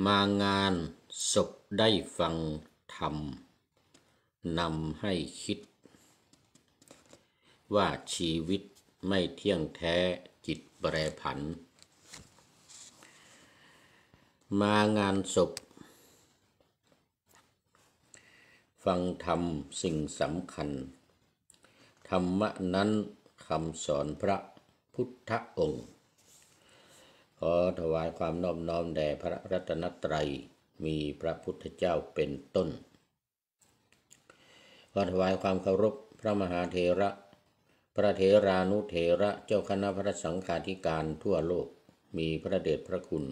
มางานศพได้ฟังธรรมนำให้คิดว่าชีวิตไม่เที่ยงแท้จิตแปรผันมางานศพฟังธรรมสิ่งสำคัญธรรมะนั้นคำสอนพระพุทธองค์ขอถวายความนอบน้อมแด่พระรัตนตรัยมีพระพุทธเจ้าเป็นต้นขอถวายความเคารพพระมหาเถระพระเถรานุเถระเจ้าคณะพระสังฆาธิการทั่วโลกมีพระเดชพระคุณ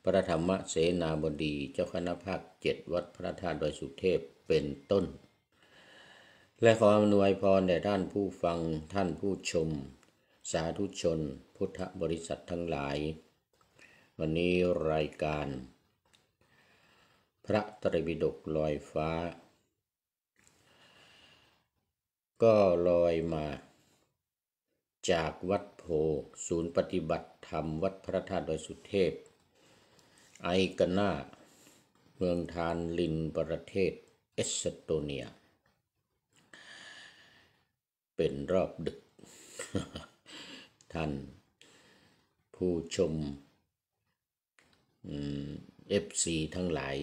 พระธรรมเสนาบดีเจ้าคณะภาค7วัดพระธาตุดอยสุเทพเป็นต้นและขออำนวยพรแด่ท่านผู้ฟังท่านผู้ชมสาธุชนพุทธบริษัททั้งหลายวันนี้รายการพระไตรปิฎกลอยฟ้าก็ลอยมาจากวัดโพศูนย์ปฏิบัติธรรมวัดพระธาตุดอยสุเทพไอกาน่าเมืองทานลินประเทศเอสโตเนียเป็นรอบดึก ท่านผู้ชมFC ทั้งหลาย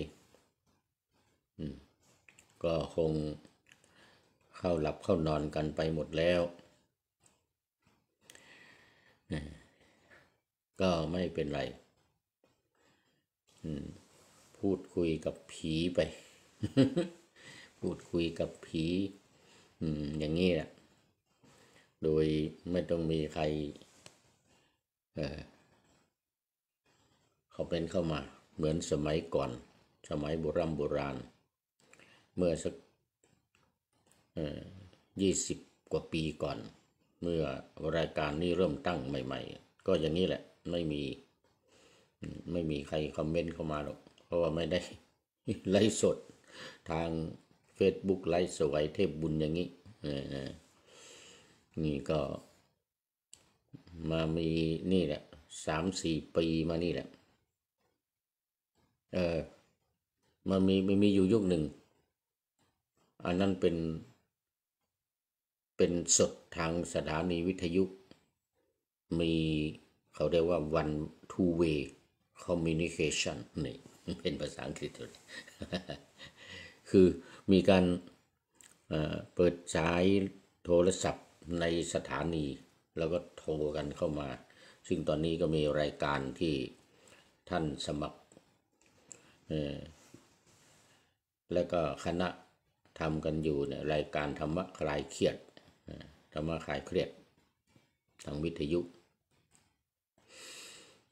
ก็คงเข้าหลับเข้านอนกันไปหมดแล้วก็ไม่เป็นไรพูดคุยกับผีไป พูดคุยกับผีอย่างนี้แหละโดยไม่ต้องมีใครเขาเป็นเข้ามาเหมือนสมัยก่อนสมัยโบราณเมื่อสัก20 กว่าปีก่อนเมื่อรายการนี้เริ่มตั้งใหม่ๆก็อย่างนี้แหละไม่มีใครคอมเมนต์เข้ามาหรอกเพราะว่าไม่ได้ไลฟ์สดทาง Facebook ไลฟ์สวัยเทพบุญอย่างนี้นี่ก็มามีนี่แหละ3-4 ปีมานี่แหละมันมีอยู่ยุคหนึ่งอันนั้นเป็นสดทางสถานีวิทยุมีเขาเรียกว่า one two way communication นี่เป็นภาษาอังกฤษเลย คือมีการเปิดใช้โทรศัพท์ในสถานีแล้วก็โทรกันเข้ามาซึ่งตอนนี้ก็มีรายการที่ท่านสมัครแล้วก็คณะทำกันอยู่เนี่ยรายการธรรมะคลายเครียดธรรมะคลายเครียดทางวิทยุ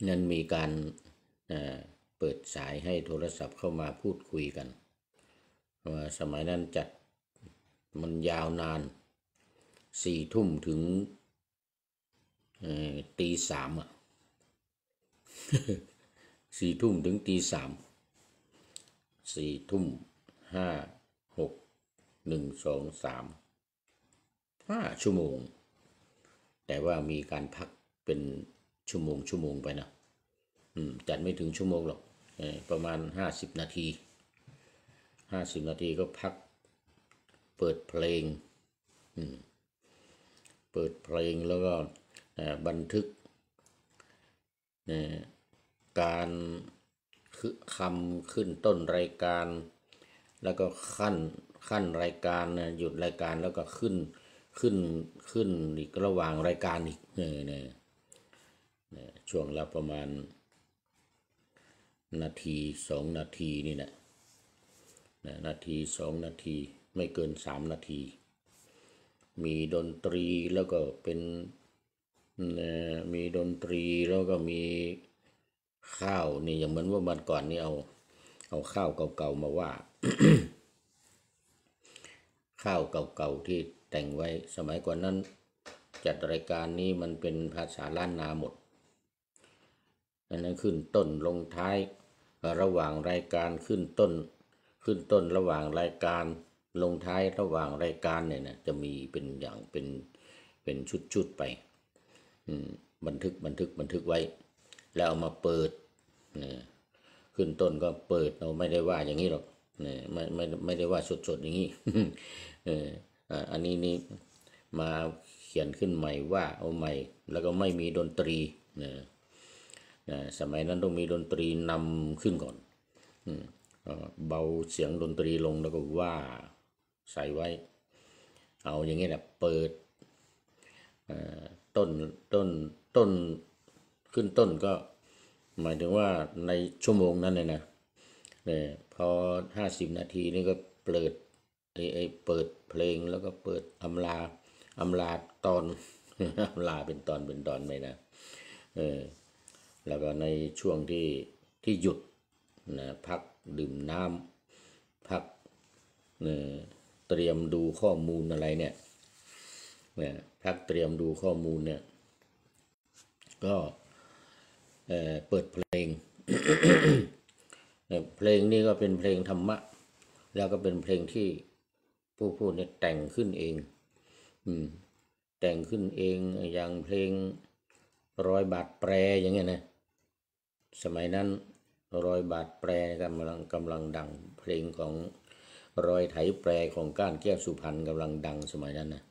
นั้นมีการเปิดสายให้โทรศัพท์เข้ามาพูดคุยกันสมัยนั้นจัดมันยาวนาน4 ทุ่มถึงตี 3อ่ะ 4 ทุ่มถึงตี 3 4 ทุ่ม5 6 1 2 3 5 ชั่วโมงแต่ว่ามีการพักเป็นชั่วโมงไปนะจัดไม่ถึงชั่วโมงหรอกประมาณ50 นาทีก็พักเปิดเพลงแล้วก็บันทึกการคำขึ้นต้นรายการแล้วก็ขั้นรายการหยุดรายการแล้วก็ขึ้นอีกระหว่างรายการอีกช่วงละประมาณนาที2 นาทีนี่แหละนาที2 นาทีไม่เกิน3 นาทีมีดนตรีแล้วก็เป็นมีดนตรีแล้วก็มีข้าวนี่อย่างเหมือนว่าวันก่อนนี่เอาข้าวเก่าๆมาว่า ข้าวเก่าๆที่แต่งไว้สมัยก่อนนั้นจัดรายการนี้มันเป็นภาษาล้านนาหมดอันนั้นขึ้นต้นลงท้ายระหว่างรายการขึ้นต้นระหว่างรายการลงท้ายระหว่างรายการเนี่ยนะจะมีเป็นอย่างเป็นชุดๆไปบันทึกไว้แล้วเอามาเปิด ขึ้นต้นก็เปิดเราไม่ได้ว่าอย่างนี้หรอกเนี่ยไม่ได้ว่าสดๆอย่างนี้ อันนี้นี่มาเขียนขึ้นใหม่ว่าเอาใหม่แล้วก็ไม่มีดนตรีสมัยนั้นต้องมีดนตรีนำขึ้นก่อนเบาเสียงดนตรีลงแล้วก็ว่าใส่ไว้เอาอย่างนี้แหละเปิดต้นต้นขึ้นต้นก็หมายถึงว่าในชั่วโมงนั้นเลยนะพอ50 นาทีนี่ก็เปิดเปิดเพลงแล้วก็เปิดอำลาตอน อำลาเป็นตอนไปนะแล้วก็ในช่วงที่หยุดนะพักดื่มน้ำพักเตรียมดูข้อมูลอะไรเนี่ยพักเตรียมดูข้อมูลเนี่ยก็เปิดเพลง เพลงนี้ก็เป็นเพลงธรรมะแล้วก็เป็นเพลงที่ผู้พูดเนี่ยแต่งขึ้นเองแต่งขึ้นเองอย่างเพลง100 บาทแปรอย่างเงี้ยนะสมัยนั้น100 บาทแปรกำลังดังเพลงของรอยไถแปรของก้านแก้วสุพรรณกำลังดังสมัยนั้นนะ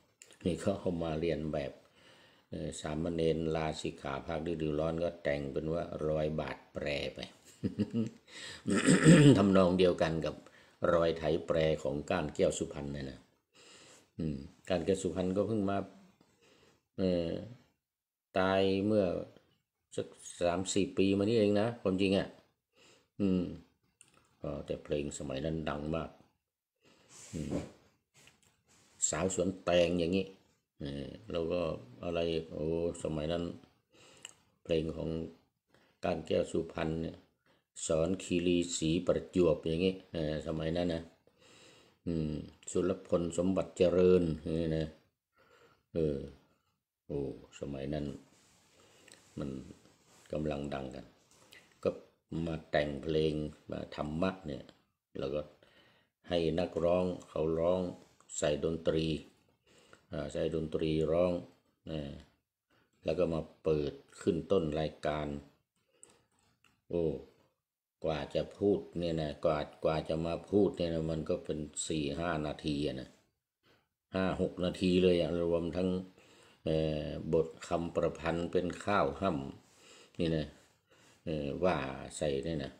นี่เขาเอามาเรียนแบบสามเณรลาสิกขาภาคฤดูร้อนก็แต่งเป็นว่า100 บาทแปรไป ทำนองเดียวกันกับรอยไถแปรของก้านแก้วสุพรรณนะก้านแก้วสุพรรณก็เพิ่งมาตายเมื่อสัก3-4 ปีมานี้เองนะความจริงอ่ะแต่เพลงสมัยนั้นดังมากสาวสวนแตงอย่างนี้แล้วก็อะไรสมัยนั้นเพลงของก้านแก้วสุพรรณเนี่ยสอนคีรีศรีประจวบอย่างนี้สมัยนั้นนะสุรพลสมบัติเจริญนี่นะสมัยนั้นมันกำลังดังกันก็มาแต่งเพลงมาธรรมะเนี่ยแล้วก็ให้นักร้องเขาร้องใส่ดนตรีร้องแล้วก็มาเปิดขึ้นต้นรายการกว่าจะพูดเนี่ยนะกว่าจะมาพูดเนี่ยนะมันก็เป็น4-5 นาทีนะ5-6 นาทีเลยรวมทั้งบทคำประพันธ์เป็นข้าวห่ำนี่นะว่าใส่เนี่ยนะ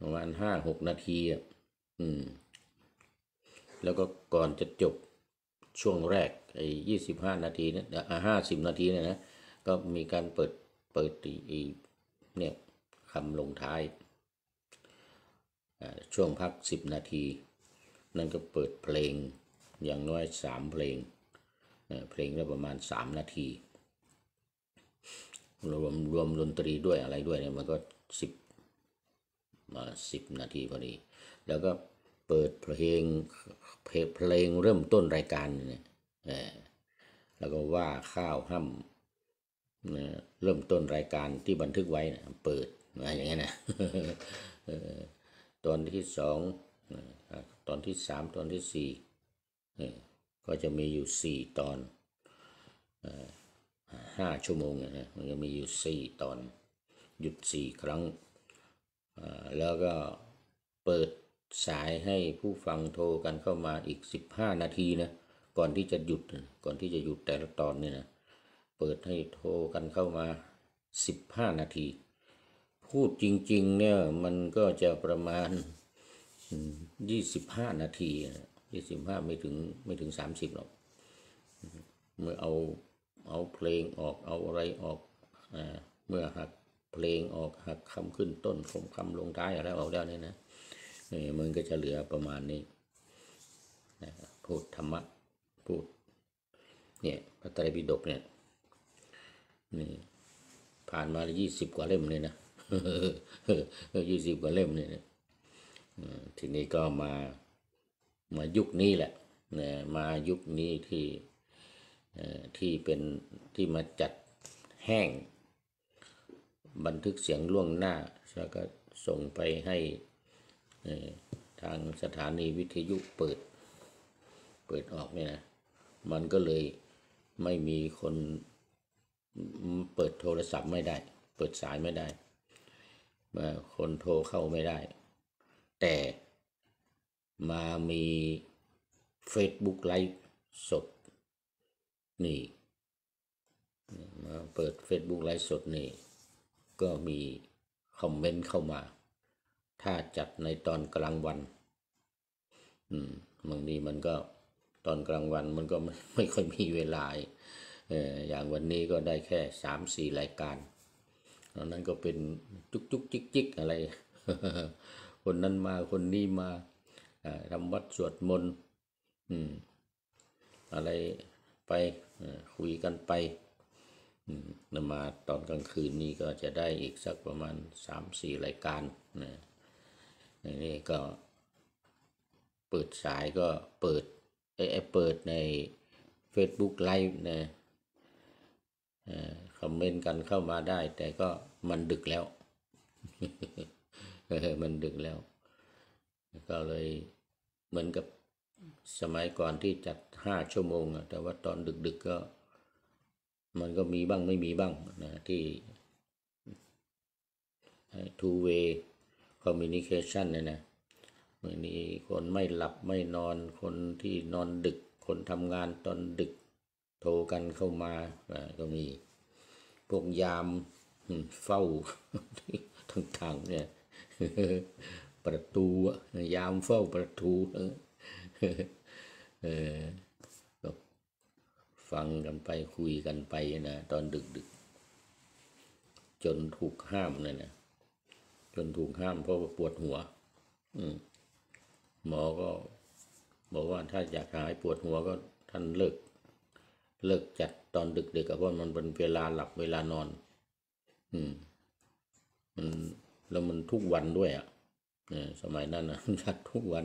ประมาณ5-6 นาทีแล้วก็ก่อนจะจบช่วงแรก25 นาทีเนี่ย50 นาทีเนี่ยนะก็มีการเปิดเนี่ยคำลงท้ายช่วงพัก10 นาทีนั่นก็เปิดเพลงอย่างน้อย3 เพลงเพลงละประมาณ3 นาทีรวมดนตรีด้วยอะไรด้วยเนี่ยมันก็10 นาทีพอดีแล้วก็เปิดเพลงเริ่มต้นรายการเนี่ยแล้วก็ว่าข้าวห่ำเริ่มต้นรายการที่บันทึกไว้นะเปิดมาอย่างนี้นะ ตอนที่2ตอนที่3ตอนที่4ก็จะมีอยู่4 ตอน5 ชั่วโมงนะมันจะมีอยู่4 ตอนหยุด4 ครั้งแล้วก็เปิดสายให้ผู้ฟังโทรกันเข้ามาอีก15 นาทีนะก่อนที่จะหยุดแต่ละตอนเนี่ยนะเปิดให้โทรกันเข้ามา15 นาทีพูดจริงๆเนี่ยมันก็จะประมาณ25 นาที25ไม่ถึง30หรอกเมื่อเอาเพลงออกเอาอะไรออกเมื่อหักเพลงออกหักคำขึ้นต้นคำลงท้ายอะไรออกแล้วเนี่ยนะมันก็จะเหลือประมาณนี้พูดธรรมะพูดเนี่ยพระไตรปิฎกเนี่ยนี่ผ่านมา20 กว่าเล่มเลยนะ 20 กว่าเล่มเนี่ยทีนี้ก็มายุคนี้แหละมายุคนี้ที่เป็นที่มาจัดแห้งบันทึกเสียงล่วงหน้าแล้วก็ส่งไปให้ทางสถานีวิทยุเปิดออกเนี่ยนะมันก็เลยไม่มีคนเปิดโทรศัพท์ไม่ได้เปิดสายไม่ได้ คนโทรเข้าไม่ได้แต่มามี Facebook ไลฟ์สดนี่มาเปิด Facebook ไลฟ์สดนี่ก็มีคอมเมนต์เข้ามาถ้าจัดในตอนกลางวันบางทีมันก็ตอนกลางวันมันก็ไม่ค่อยมีเวลาอย่างวันนี้ก็ได้แค่3-4 รายการนั้นก็เป็นจุกจุกจิกจิกอะไร คนนั้นมาคนนี้มาทำวัดสวดมนต์อะไรไปคุยกันไปมาตอนกลางคืนนี้ก็จะได้อีกสักประมาณ3-4 รายการนี่ก็เปิดสายก็เปิดใน Facebook Live นะคอมเมนต์กันเข้ามาได้แต่ก็มันดึกแล้ว มันดึกแล้วก็เลยเหมือนกับสมัยก่อนที่จัด5 ชั่วโมงแต่ว่าตอนดึกก็มันก็มีบ้างไม่มีบ้างนะที่ two way communication เนี่ยนะมื่อนี้คนไม่หลับไม่นอนคนที่นอนดึกคนทำงานตอนดึกโทรกันเข้ามาก็มีพวกยามเฝ้าต่างๆเนี่ยประตูยามเฝ้าประตูก็ฟังกันไปคุยกันไปนะตอนดึกๆจนถูกห้ามเลยนะจนถูกห้ามเพราะว่าปวดหัวหมอก็บอกว่าถ้าอยากหายปวดหัวก็ท่านเลิกจัดตอนดึกๆเพราะมันเป็นเวลาหลับเวลานอนมันแล้วมันทุกวันด้วยสมัยนั้นนะจัดทุกวัน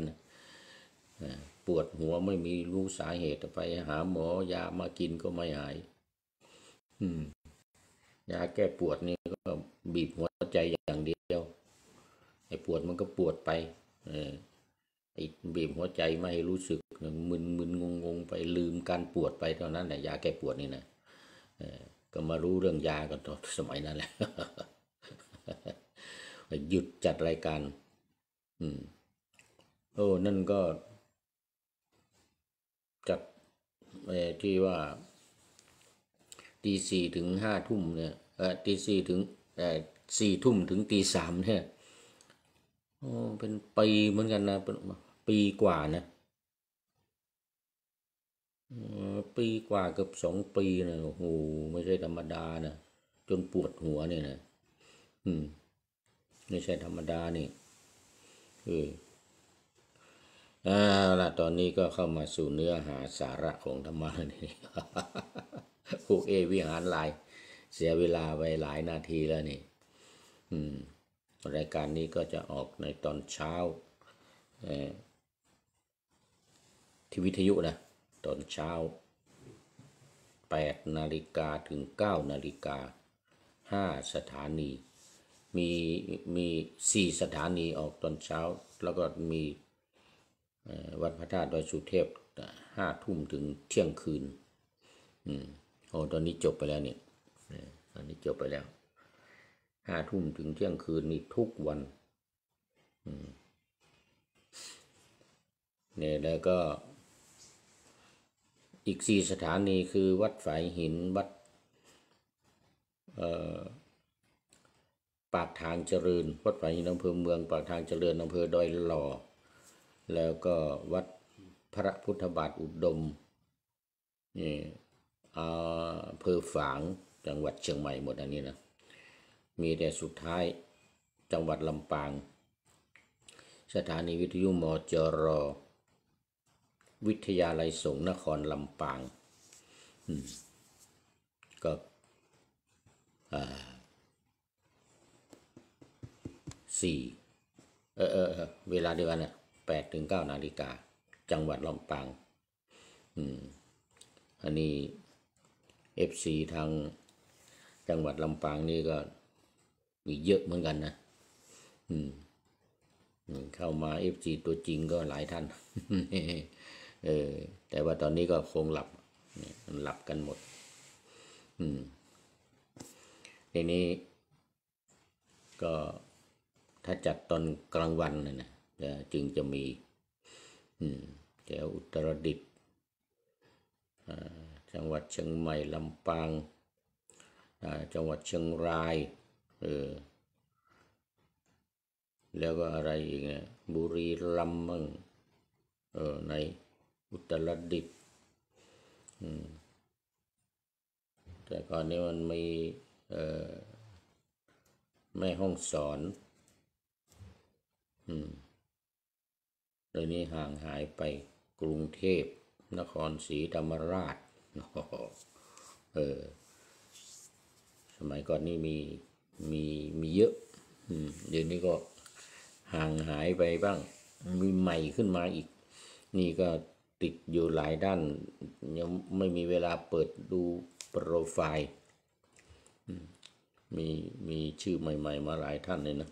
ปวดหัวไม่มีรู้สาเหตุไปหาหมอยามากินก็ไม่หายยาแก้ปวดนี่ก็บีบหัวใจอย่างเดียวไอ้ปวดมันก็ปวดไปไอ้บีบหัวใจไม่ให้รู้สึกมึนงงไปลืมการปวดไปเท่านั้นแหละยาแก้ปวดนี่นะก็มารู้เรื่องยากันตอนสมัยนั้นแหละ หยุดจัดรายการนั่นก็จัดที่ว่าตี 4 ถึง 5 ทุ่มเนี่ยตี 4 ถึง4 ทุ่มถึงตี 3เนี่ยเป็นปีเหมือนกันนะเป็นปีกว่านะปีกว่าเกือบ2 ปีนะโอ้โหไม่ใช่ธรรมดานะจนปวดหัวเนี่ยนะไม่ใช่ธรรมดานี่ล่ะตอนนี้ก็เข้ามาสู่เนื้อหาสาระของธรรมะนี่พวกวิหารลายเสียเวลาไปหลายนาทีแล้วนี่รายการนี้ก็จะออกในตอนเช้าที่วิทยุนะตอนเช้า8 นาฬิกาถึง 9 นาฬิกา5 สถานีมี4 สถานีออกตอนเช้าแล้วก็มีวัดพระธาตุดอยสุเทพ5 ทุ่มถึงเที่ยงคืนตอนนี้จบไปแล้วเนี่ยตอนนี้จบไปแล้ว5 ทุ่มถึงเที่ยงคืนนี่ทุกวันเนี่ยแล้วก็อีก4 สถานีคือวัดฝายหินวัดปากทางเจริญวัดฝายหินอำเภอเมืองปากทางเจริญอำเภอดอยหล่อแล้วก็วัดพระพุทธบาทอุดมนี่อำเภอฝางจังหวัดเชียงใหม่หมดอันนี้นะมีแต่สุดท้ายจังหวัดลำปางสถานีวิทยุมจร.วิทยาลัยสงฆ์นครลำปางก็เวลาเดียวกันนะ8 ถึง 9 นาฬิกาจังหวัดลำปางอันนี้ FC ทางจังหวัดลำปางนี่ก็มีเยอะเหมือนกันนะเข้ามา FC ตัวจริงก็หลายท่าน แต่ว่าตอนนี้ก็คงหลับกันหมดทีนี้ก็ ถ้าจัดตอนกลางวันนะจึงจะมีแถวอุตรดิตถ์จังหวัดเชียงใหม่ลำปางจังหวัดเชียงรายแล้วก็อะไรอีกบุรีรัมย์มั่งในอุตรดิตถ์แต่ก่อนนี้มันมีแม่ฮ่องสอนเดี๋ยวนี้ห่างหายไปกรุงเทพนครศรีธรรมราชสมัยก่อนนี่มีเยอะเดี๋ยวนี้ก็ห่างหายไปบ้างมีใหม่ขึ้นมาอีกนี่ก็ติดอยู่หลายด้านยังไม่มีเวลาเปิดดูโปรไฟล์มีชื่อใหม่ๆมาหลายท่านเลยนะ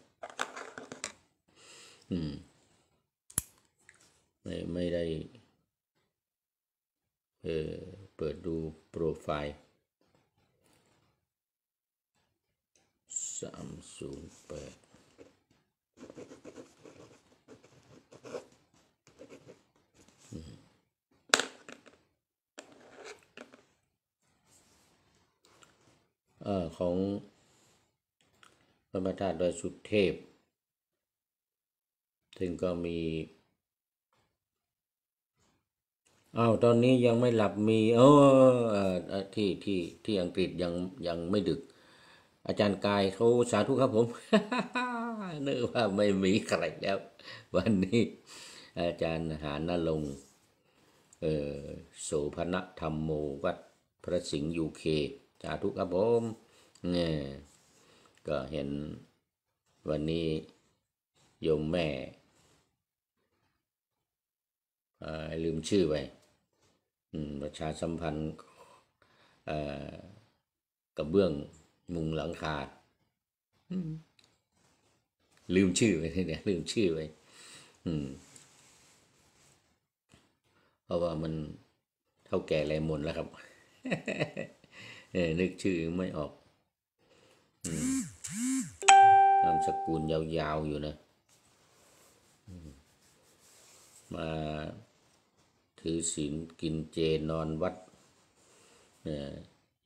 ไม่ได้เปิดดูโปรไฟล์308ของพระธาตุดอยสุเทพซึ่งก็มีตอนนี้ยังไม่หลับมีที่อังกฤษยังไม่ดึกอาจารย์กายเขาสาธุครับผม นึกว่าไม่มีใครแล้ววันนี้อาจารย์หานรงค์โสภณธรรมโมวัดพระสิงห์UKสาธุครับผมเนี่ยก็เห็นวันนี้โยมแม่ลืมชื่อไปประชาสัมพันธ์กระเบื้องมุงหลังคาลืมชื่อไปเนี่ยลืมชื่อไปเพราะว่ามันเท่าแก่แลมนแล้วครับ นึกชื่อไม่ออกนามสกุลยาวๆอยู่นะมาถือศีลกินเจนอนวัด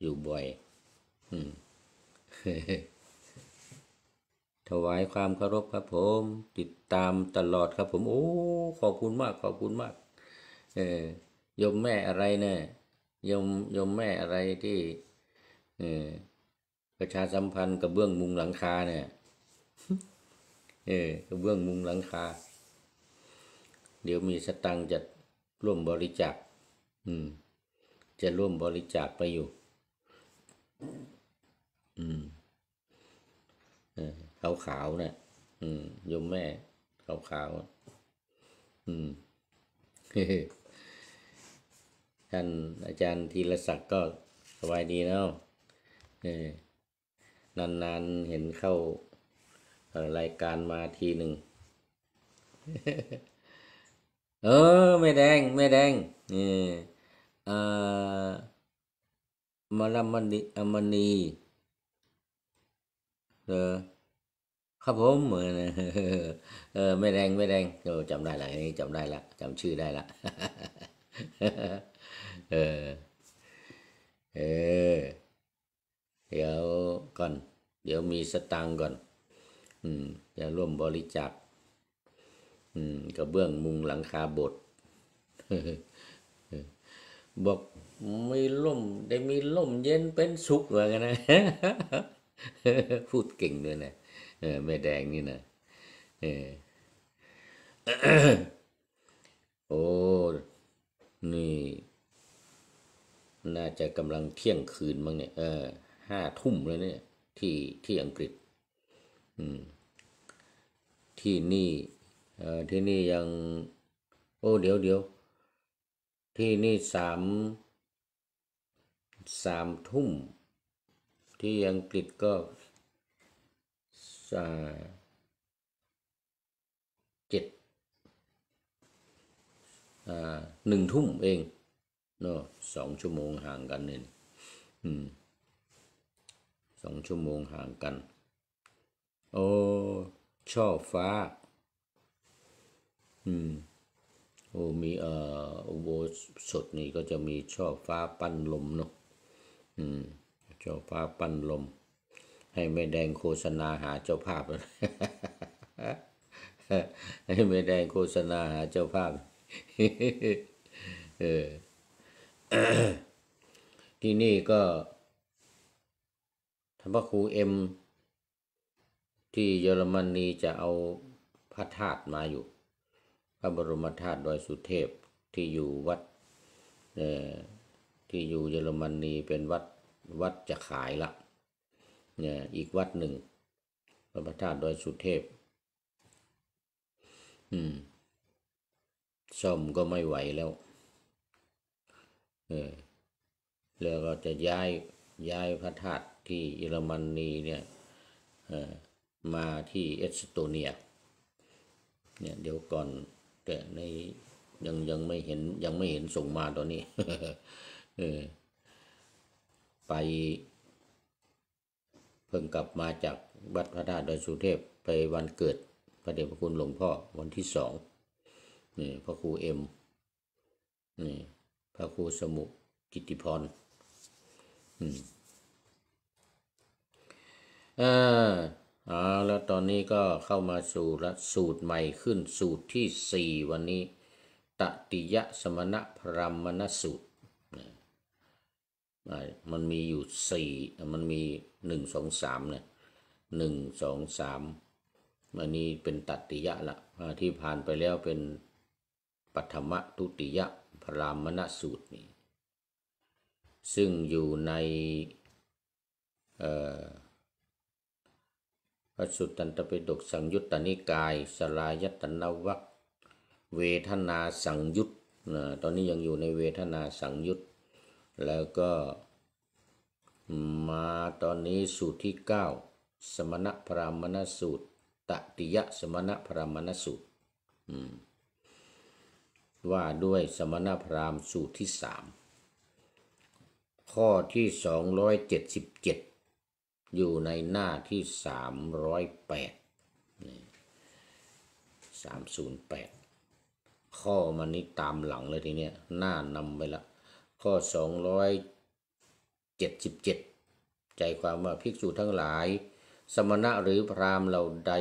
อยู่บ่อยถวายความเคารพครับผมติดตามตลอดครับผมโอ้ขอบคุณมากขอบคุณมากโยมแม่อะไรเนี่ยโยมแม่อะไรที่ประชาสัมพันธ์กระเบื้องมุงหลังคาเนี่ยกระเบื้องมุงหลังคาเดี๋ยวมีสตังค์จะร่วมบริจาคจะร่วมบริจาคไปอยู่ขาวๆเนี่ยโยมแม่ขาวๆท่านอาจารย์ธีรศักดิ์ก็สบายดีเนาะนานๆเห็นเข้ารายการมาทีหนึ่งแม่แดงมาลามณีมณีครับผมแม่แดงจำได้ละนี่จำได้ละจำชื่อได้ละเดี๋ยวก่อนเดี๋ยวมีสตังค์ก่อนจะร่วมบริจาคกระเบื้องมุงหลังคาโบสถ์บอกมีล่มได้มีล่มเย็นเป็นสุขเหมือนกันนะ พูดเก่งด้วยนะแม่แดงนี่นะโอ้นี่น่าจะกำลังเที่ยงคืนมั้งเนี่ย5 ทุ่มแล้วเนี่ยที่อังกฤษที่นี่ยังเดี๋ยวที่นี่3 ทุ่มที่อังกฤษก็1 ทุ่มเองเนาะ2 ชั่วโมงห่างกันเนี่ย2 ชั่วโมงห่างกันโอ้ ช่อฟ้าโอ้มีอุโบสถนี่ก็จะมีช่อฟ้าปั้นลมเนาะช่อฟ้าปั้นลมให้แม่แดงโฆษณาหาเจ้าภาพแล้ว ให้แม่แดงโฆษณาหาเจ้าภาพ เออ ที่นี่ก็ท่านพระครูเอ็มที่เยอรมนีจะเอาพระธาตุมาอยู่ พระบรมธาตุดอยสุเทพที่อยู่วัดที่อยู่เยอรมนีเป็นวัดจะขายละเนี่ยอีกวัดหนึ่งพระธาตุดอยสุเทพซ่อมก็ไม่ไหวแล้วแล้วก็จะย้ายพระธาตุที่เยอรมนีเนี่ยมาที่เอสโตเนียเนี่ยเดี๋ยวก่อนแต่ในยังไม่เห็นส่งมาตอนนี้ ไปเพิ่งกลับมาจากวัดพระธาตุดอยสุเทพไปวันเกิดพระเดชพระคุณหลวงพ่อวันที่2นี่พระครูเอ็มนี่พระครูสมุกิตติพรแล้วตอนนี้ก็เข้ามาสู่สูตรใหม่ขึ้นสูตรที่4วันนี้ตติยสมณพราหมณสูตรมันมีอยู่4มันมี1 2 3เนี่ย1 2 3อันนี้เป็นตติยะละที่ผ่านไปแล้วเป็นปัทมทุติยพราหมณสูตรนี่ซึ่งอยู่ในพระสุตตันตปิฎกสังยุตตนิกายสลายตนวรรคเวทนาสังยุตตอนนี้ยังอยู่ในเวทนาสังยุตแล้วก็มาตอนนี้สูตรที่9สมณพราหมณสูตรตติยสมณพราหมณสูตรว่าด้วยสมณพราหมณ์สูตรที่3ข้อที่277อยู่ในหน้าที่308ข้อมันนี้ตามหลังเลยทีเนี้ยหน้านำไปละข้อ277ใจความว่าภิกษุทั้งหลายสมณะหรือพราหมณ์เหล่าใด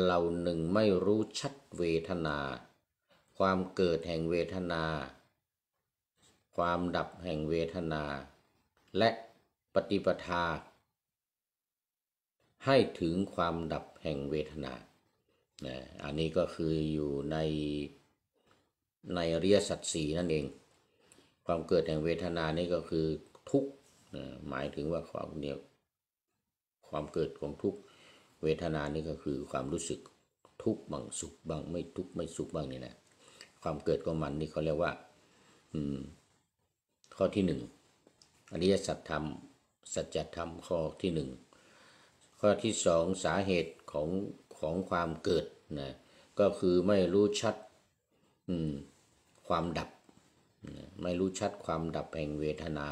เหล่าหนึ่งไม่รู้ชัดเวทนาความเกิดแห่งเวทนาความดับแห่งเวทนาและปฏิปทาให้ถึงความดับแห่งเวทนาอันนี้ก็คืออยู่ในอริยสัจ4นั่นเองความเกิดแห่งเวทนานี่ก็คือทุกข์หมายถึงว่าความเกิดของทุกข์เวทนานี่ก็คือความรู้สึกทุกข์บ้างสุขบ้างไม่ทุกข์ไม่สุขบ้างนี่นะความเกิดของมันนี่เขาเรียกว่าข้อที่1อริยสัจธรรมสัจธรรมข้อที่1ข้อที่2สาเหตุของความเกิดนะก็คือไม่รู้ชัดความดับไม่รู้ชัดความดับแห่งเวทนา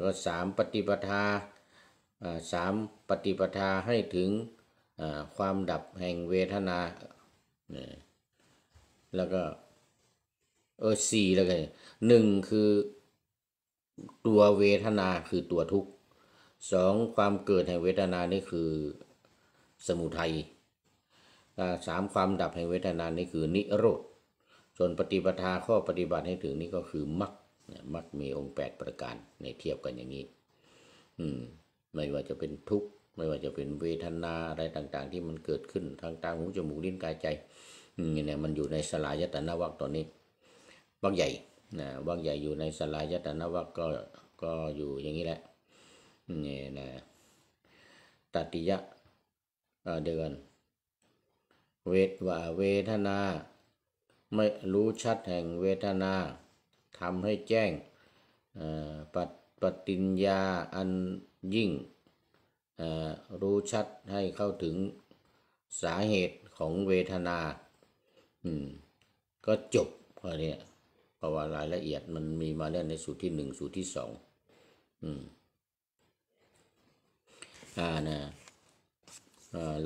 ก็3ปฏิปทา3ปฏิปทาให้ถึงความดับแห่งเวทนาแล้วก็4แล้วกัน1คือตัวเวทนาคือตัวทุกข์2ความเกิดแห่งเวทนานี่คือสมุทัย3ความดับแห่งเวทนานี่คือนิโรธส่วนปฏิปทาข้อปฏิบัติให้ถึงนี่ก็คือมรรคมีองค์8ประการในเทียบกันอย่างนี้ไม่ว่าจะเป็นทุกข์ไม่ว่าจะเป็นเวทนาอะไรต่างๆที่มันเกิดขึ้นทางตาหูจมูกลิ้นกายใจเนี่ยมันอยู่ในสลายตนะวรรคตอนนี้วรรคใหญ่วรรคใหญ่อยู่ในสลายตนะวรรคก็อยู่อย่างนี้แหละนี่นะตติยะเดือนเวทนาไม่รู้ชัดแห่งเวทนาทำให้แจ้งปฏิญญาอันยิ่งรู้ชัดให้เข้าถึงสาเหตุของเวทนาก็จบเพราะเนี่ยเพราะว่ารายละเอียดมันมีมาแล้วในสูตรที่1สูตรที่2นะ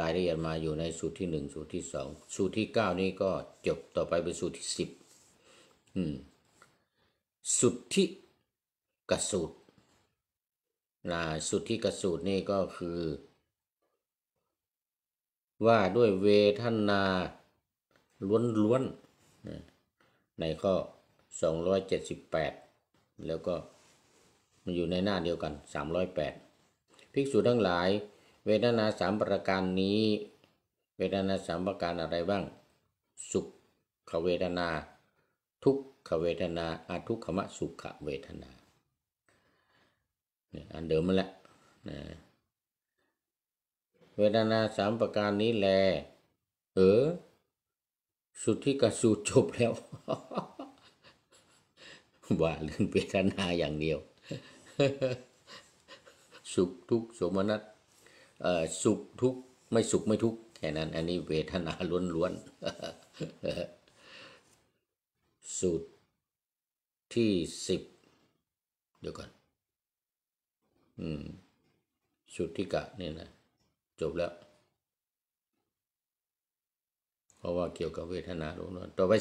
รายละเอียดมาอยู่ในสูตรที่ 1สูตรที่ 2สูตรที่ 9นี่ก็จบต่อไปเป็นสูตรที่ 10สุทธิกสูตรสุทธิกสูตรนี่ก็คือว่าด้วยเวทนาล้วนๆในข้อ278แล้วก็มันอยู่ในหน้าเดียวกัน308ภิกษุทั้งหลายเวทนา3ประการนี้เวทนา3ประการอะไรบ้างสุขเวทนาทุกขเวทนาอทุกขมสุขเวทนาเนี่ยอันเดิมมันแหละเวทนา3ประการนี้แลสุทธิกสูตรจบแล้ว ว่าเรื่องเวทนาอย่างเดียว สุขทุกข์โสมนัสสุขทุกข์ไม่สุขไม่ทุกข์แค่นั้นอันนี้เวทนาล้วนๆ สูตรที่10เดี๋ยวก่อนสุทธิกะนี่นะจบแล้วเพราะว่าเกี่ยวกับเวทนาล้วนๆต่อไป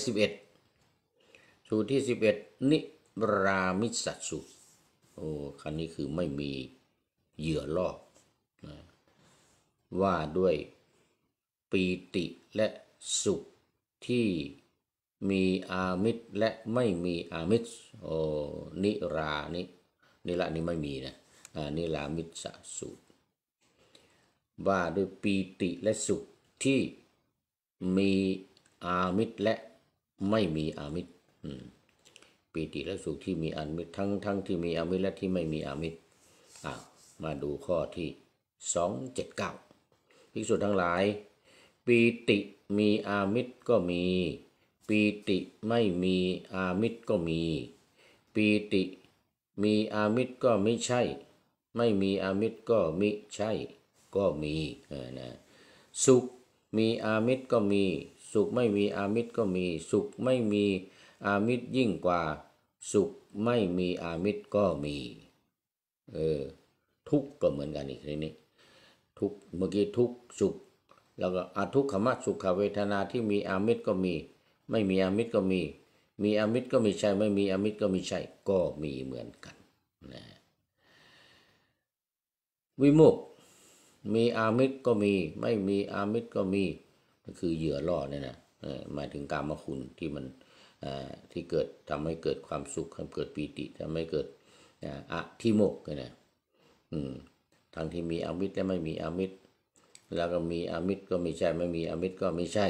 11สูตรที่11นิรามิสัตสูตรคันนี้คือไม่มีเหยื่อล่อว่าด้วยปีติและสุขที่มีอามิตรและไม่มีอามิตรนิรานี่ละนี่ไม่มีนะนิรามิสสูตรว่าด้วยปีติและสุขที่มีอามิตรและไม่มีอามิตรปีติและสุขที่มีอามิตรทั้งที่มีอามิตรและที่ไม่มีอามิตรมาดูข้อที่279ภิกษุทั้งหลายปีติมีอามิตรก็มีปีติไม่มีอามิตรก็มีปีติมีอามิตรก็ไม่ใช่ไม่มีอามิตรก็มิใช่ก็มีนะสุขมีอามิตรก็มีสุขไม่มีอามิตรก็มีสุขไม่มีอามิตรยิ่งกว่าสุขไม่มีอามิตรก็มีทุกข์ก็เหมือนกันอีกทีนี้ทุกข์เมื่อกี้ทุกข์สุขแล้วก็อทุกขมสุขเวทนาที่มีอามิตรก็มีไม่มีอามิตรก็มีอามิตรก็ไม่ใช่ไม่มีอามิตรก็ไม่ใช่ก็มีเหมือนกันนะวิมุตติมีอามิตรก็มีไม่มีอามิตรก็มีก็คือเหยื่อล่อเนี่ยนะหมายถึงกามคุณที่มันที่เกิดทำให้เกิดความสุขทำเกิดปีติทำให้เกิดอธิโมกข์นะทั้งที่มีอามิตรและไม่มีอามิตรแล้วก็มีอามิตรก็ไม่ใช่ไม่มีอามิตรก็ไม่ใช่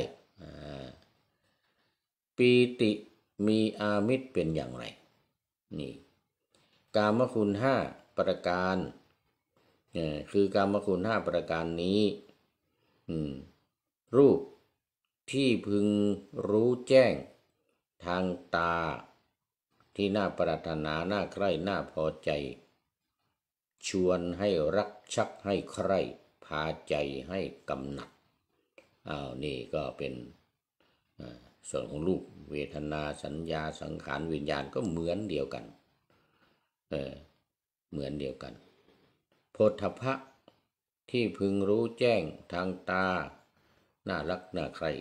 ปีติมีอามิตรเป็นอย่างไรนี่กามคุณ5ประการคือกามคุณ5ประการนี้รูปที่พึงรู้แจ้งทางตาที่น่าปรารถนาน่าใคร่น่าพอใจชวนให้รักชักให้ใคร่พาใจให้กำหนัดนี่ก็เป็นส่วนของรูปเวทนาสัญญาสังขารวิญญาณก็เหมือนเดียวกันเหมือนเดียวกันโผฏฐัพพะที่พึงรู้แจ้งทางตาน่ารักน่าใคร่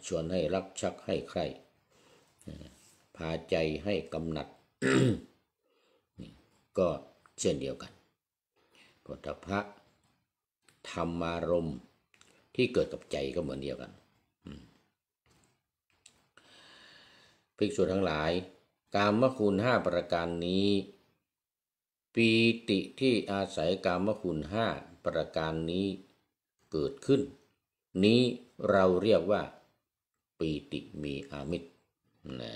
ชวนให้รักชักให้ใคร่พาใจให้กำหนัด ก็เช่นเดียวกันโผฏฐัพพะธรรมารมณ์ที่เกิดกับใจก็เหมือนเดียวกันภิกษุทั้งหลายกามคุณ5ประการนี้ปีติที่อาศัยกามคุณ5ประการนี้เกิดขึ้นนี้เราเรียกว่าปีติมีอามิตรนะ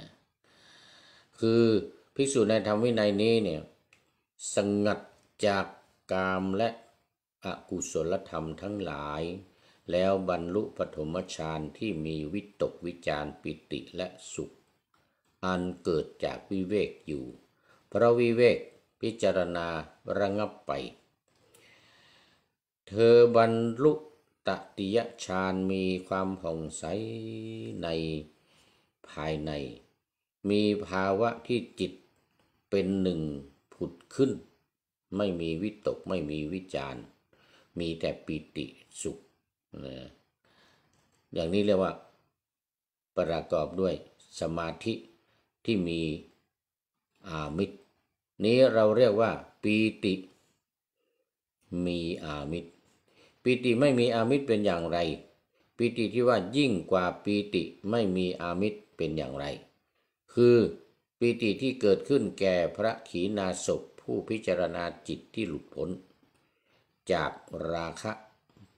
คือภิกษุในธรรมวินัยนี้เนี่ยสงัดจากกามและอกุศลธรรมทั้งหลายแล้วบรรลุปฐมฌานที่มีวิตกวิจารปิติและสุขอันเกิดจากวิเวกอยู่เพราะวิเวกพิจารณาระงับไปเธอบรรลุตติยฌานมีความผ่องใสในภายในมีภาวะที่จิตเป็นหนึ่งผุดขึ้นไม่มีวิตกไม่มีวิจาร มีแต่ปีติสุขอย่างนี้เรียกว่าประกอบด้วยสมาธิที่มีอามิตรนี้เราเรียกว่าปีติมีอามิตรปีติไม่มีอามิตรเป็นอย่างไรปีติที่ว่ายิ่งกว่าปีติไม่มีอามิตรเป็นอย่างไรคือปีติที่เกิดขึ้นแก่พระขีณาสพผู้พิจารณาจิตที่หลุดพ้นจากราคะ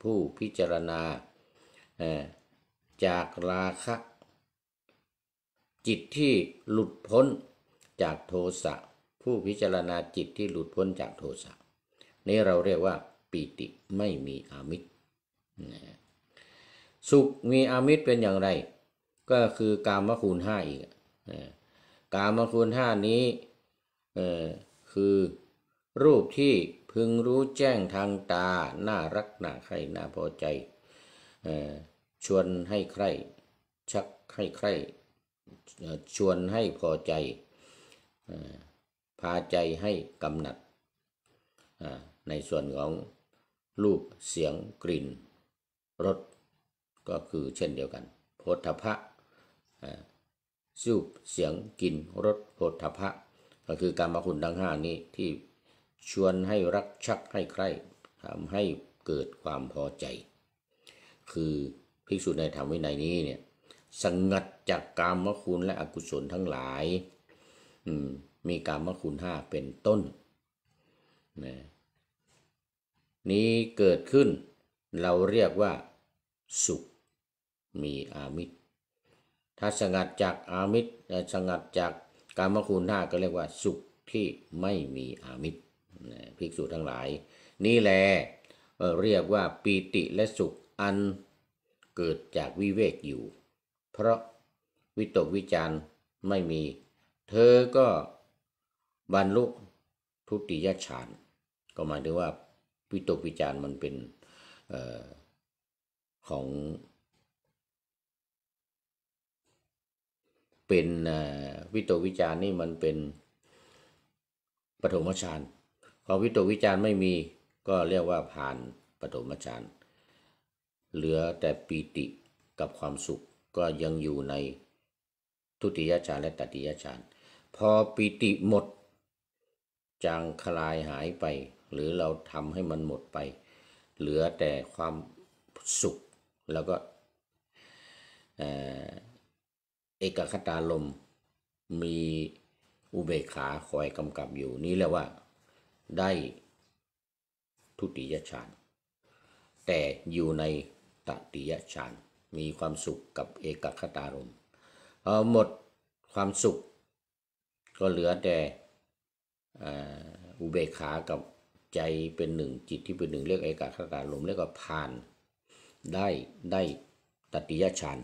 ผู้พิจารณาจากราคะจิตที่หลุดพ้นจากโทสะผู้พิจารณาจิตที่หลุดพ้นจากโทสะนี้เราเรียกว่าปีติไม่มีอามิตรสุขมีอามิตรเป็นอย่างไรก็คือกามคุณห้าอีกกามคุณห้านี้คือรูปที่พึงรู้แจ้งทางตาน่ารักน่าใคร่น่าพอใจชวนให้ใคร่ชักให้ใคร่ชวนให้พอใจพาใจให้กำหนัดในส่วนของรูปเสียงกลิ่นรสก็คือเช่นเดียวกันโผฏฐัพพะรูปเสียงกลิ่นรสโผฏฐัพพะก็คือกามคุณทั้งห้านี้ที่ชวนให้รักชักให้ใคร่ทำให้เกิดความพอใจคือภิกษุในธรรมวินัยนี้เนี่ยสงัดจากกามคุณและอกุศลทั้งหลายมีกามคุณห้าเป็นต้นนี้เกิดขึ้นเราเรียกว่าสุขมีอามิตรถ้าสงัดจากอามิตรสงัดจากกามคุณห้าก็เรียกว่าสุขที่ไม่มีอามิตรภิกษุทั้งหลายนี่แหละเรียกว่าปีติและสุขอันเกิดจากวิเวกอยู่เพราะวิตกวิจารไม่มีเธอก็บรรลุทุติยฌานก็หมายถึงว่าวิตกวิจารมันเป็นของเป็นวิตกวิจารนี่มันเป็นปฐมฌานพอวิตกวิจารไม่มีก็เรียกว่าผ่านปฐมฌานเหลือแต่ปีติกับความสุขก็ยังอยู่ในทุติยฌานและตติยฌานพอปีติหมดจางคลายหายไปหรือเราทำให้มันหมดไปเหลือแต่ความสุขแล้วก็เอกคตารมณ์มีอุเบกขาคอยกำกับอยู่นี้เรียกว่าได้ทุติยฌานแต่อยู่ในตติยฌานมีความสุขกับเอกคตารมณ์พอหมดความสุขก็เหลือแต่อุเบกขากับใจเป็นหนึ่งจิตที่เป็นหนึ่งเรียกเอกคตารมณ์เรียกว่าผ่านได้ตติยฌาน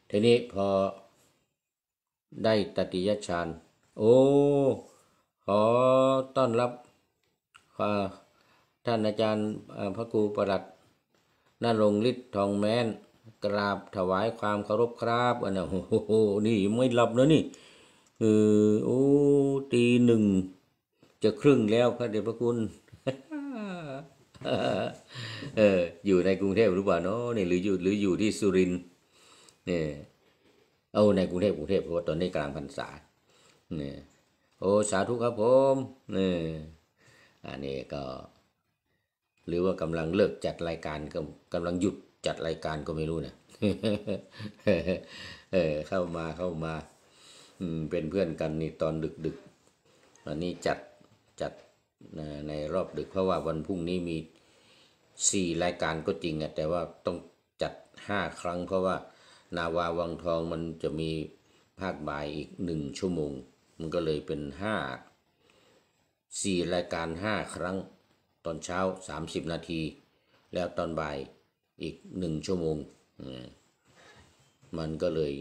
ทีนี้พอได้ตติยฌานขอต้อนรับท่านอาจารย์พระครูประหลัดณรงค์ฤทธิ์ทองแม้นกราบถวายความเคารพครับโอ้โหนี่ไม่หลับนะนี่ตีหนึ่งจะครึ่งแล้วครับเดชพระคุณอยู่ในกรุงเทพหรือเปล่าเนาะนี่หรืออยู่ที่สุรินทร์เนี่ยในกรุงเทพเพราะว่าตอนนี้กลางพรรษาเนี่ยสาธุครับผมเนี่ยอันนี้ก็หรือว่ากำลังเลิกจัดรายการก็กำลังหยุดจัดรายการก็ไม่รู้นะเข้ามาเป็นเพื่อนกันนี่ตอนดึกวันนี้จัดในรอบดึกเพราะว่าวันพรุ่งนี้มี4รายการก็จริงแต่ว่าต้องจัด5ครั้งเพราะว่านาวาวังทองมันจะมีภาคบ่ายอีก1ชั่วโมงมันก็เลยเป็น4รายการ5ครั้งตอนเช้า30นาทีแล้วตอนบ่ายอีก1ชั่วโมงมันก็เลย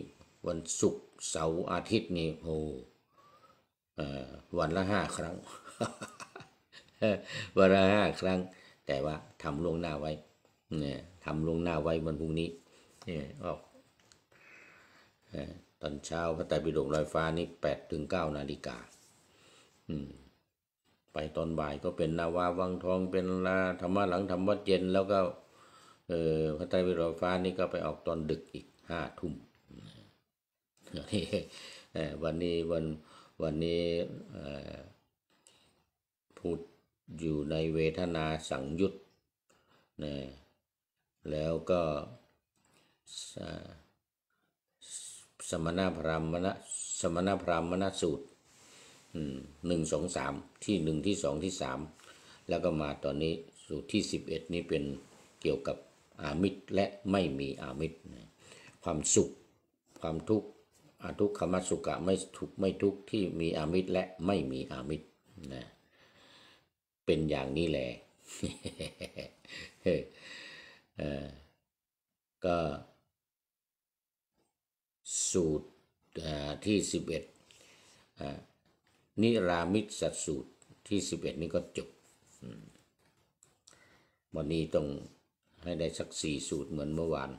วันศุกร์เสาร์อาทิตย์นี่วันละ5ครั้ง วันละ5ครั้งแต่ว่าทำล่วงหน้าไว้ทำล่วงหน้าไว้วันพรุ่งนี้ออกตอนเช้าพระไตรปิฎกลอยฟ้านี่8 ถึง 9 นาฬิกา ไปตอนบ่ายก็เป็นนาวาวังทองเป็นลาธรรมะหลังทำวัดเย็นแล้วก็พระไตรปิฎกฟ้านี่ก็ไปออกตอนดึกอีก5 ทุ่มนี่วันนี้วันนี้พูดอยู่ในเวทนาสังยุตนะแล้วก็สมณพราหมณสูตร1 2 3ที่1ที่2ที่3แล้วก็มาตอนนี้สูตรที่11นี้เป็นเกี่ยวกับอามิตรและไม่มีอามิตรความสุขความทุกข์อทุกขมสุขะไม่ทุกข์ที่มีอามิตรและไม่มีอามิตรนะเป็นอย่างนี้แหละ ก็สูตรที่11นิรามิตสัตสูตรที่11นี้ก็จบวันนี้ต้องให้ได้สัก4 สูตรเหมือนเมื่อวาน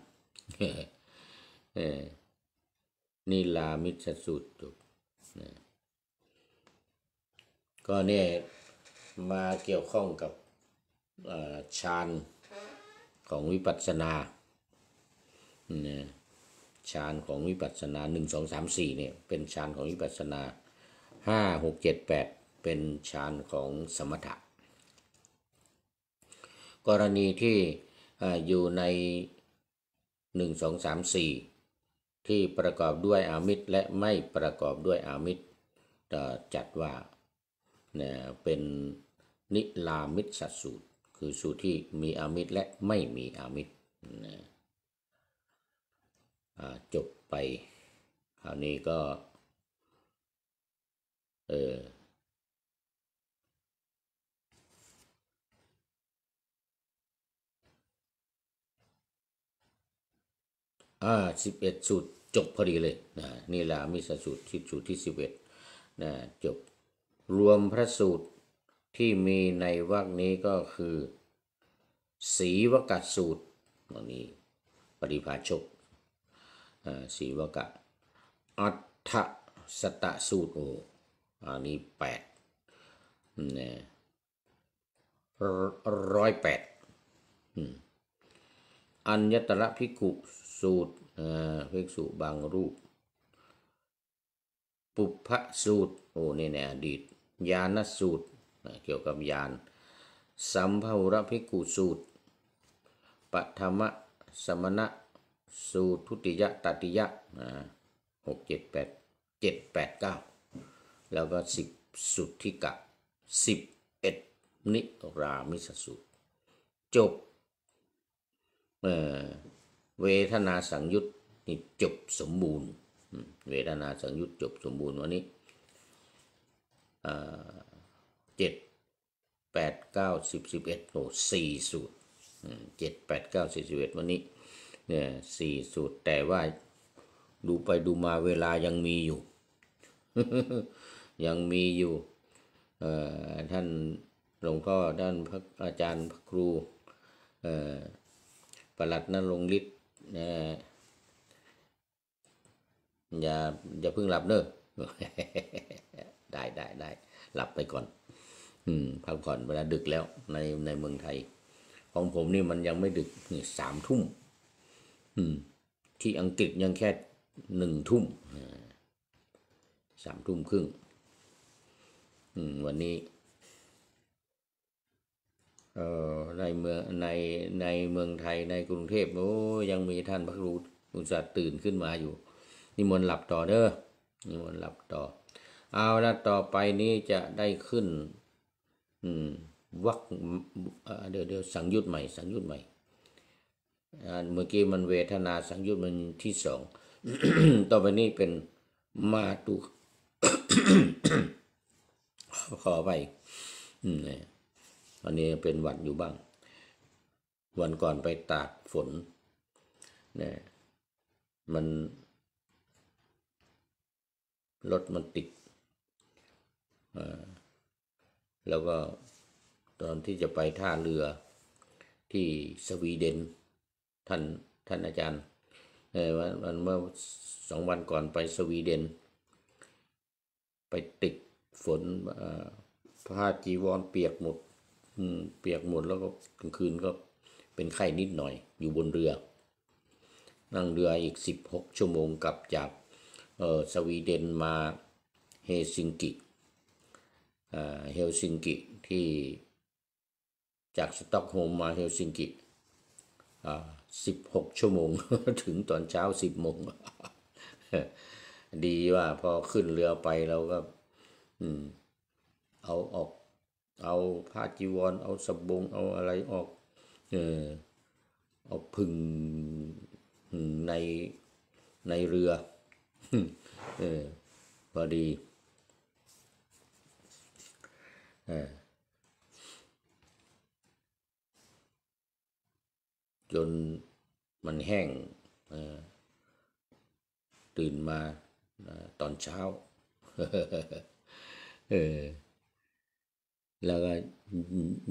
นิรามิตสัตสูตรจบก็เนี่ยมาเกี่ยวข้องกับฌานของวิปัสสนาฌานของวิปัสสนา1 2 3 4เนี่ยเป็นฌานของวิปัสสนา5 6 7 8เป็นฌานของสมถะกรณีที่อยู่ใน1 2 3 4ที่ประกอบด้วยอามิตรและไม่ประกอบด้วยอามิตรจัดว่าเป็นนิรามิตสัตสูตรคือสูตรที่มีอามิตรและไม่มีอามิตรจบไปคราวนี้ก็11 สูตรจบพอดีเลยนี่แหละมิสสูตรสูตรที่11จบรวมพระสูตรที่มีในวรรคนี้ก็คือสีวกสูตรนี้ปริภาชกสีวกะอัฏฐสตสูตรอันนี้8เนี่ย108อัญญตระภิกขุสูตรภิกษุบางรูปปุพพสูตรนี่ในอดีตญาณสูตรเกี่ยวกับญาณสัมภาระภิกขุสูตรปัทมสมณะสูตรทุติยตติยะ6 7 8 7 8 9แล้วก็10สุทธิกะ11นิรามิสสูตรจบเวทนาสังยุตนี่จบสมบูรณ์เวทนาสังยุตจบสมบูรณ์วันนี้7 8 9 10 11 4 สูตร7 8 9 10 11วันนี้เนี่ย4 สูตรแต่ว่าดูไปดูมาเวลายังมีอยู่ ยังมีอยู่ท่านหลวงพ่อท่านพระอาจารย์พระครูปลัดณรงค์ฤทธิ์อย่าเพิ่งหลับเนอะ ได้หลับไปก่อนพักผ่อนเวลาดึกแล้วในเมืองไทยของผมนี่มันยังไม่ดึกนี่3 ทุ่มที่อังกฤษยังแค่1 ทุ่ม3 ทุ่มครึ่งวันนี้ในเมืองไทยในกรุงเทพยังมีท่านพระครูอุตส่าห์ตื่นขึ้นมาอยู่นิมนต์หลับต่อเด้อนิมนต์หลับต่อเอาละต่อไปนี้จะได้ขึ้นวรรคเดี๋ยวสังยุตใหม่เมื่อกี้มันเวทนาสังยุตมันที่2 ต่อไปนี้เป็นมาตุ ขอไปวันนี้เป็นหวัดอยู่บ้างวันก่อนไปตากฝนเนี่ยมันรถมันติดแล้วก็ตอนที่จะไปท่าเรือที่สวีเดนท่านอาจารย์วันเมื่อ2 วันก่อนไปสวีเดนไปติดฝน ผ้าจีวรเปียกหมดเปียกหมดแล้วก็กลางคืนก็เป็นไข้นิดหน่อยอยู่บนเรือนั่งเรืออีก16 ชั่วโมงกลับจากสวีเดนมาเฮลซิงกิที่จากสต็อกโฮล์มมาเฮลซิงกิ16 ชั่วโมง ถึงตอนเช้า10 โมง ดีว่าพอขึ้นเรือไปเราก็เอาออกเอาผ้าจีวรเอาสบงเอาอะไรออกเอาพึ่งในเรือพอดีจนมันแห้งตื่นมาตอนเช้า แล้วก็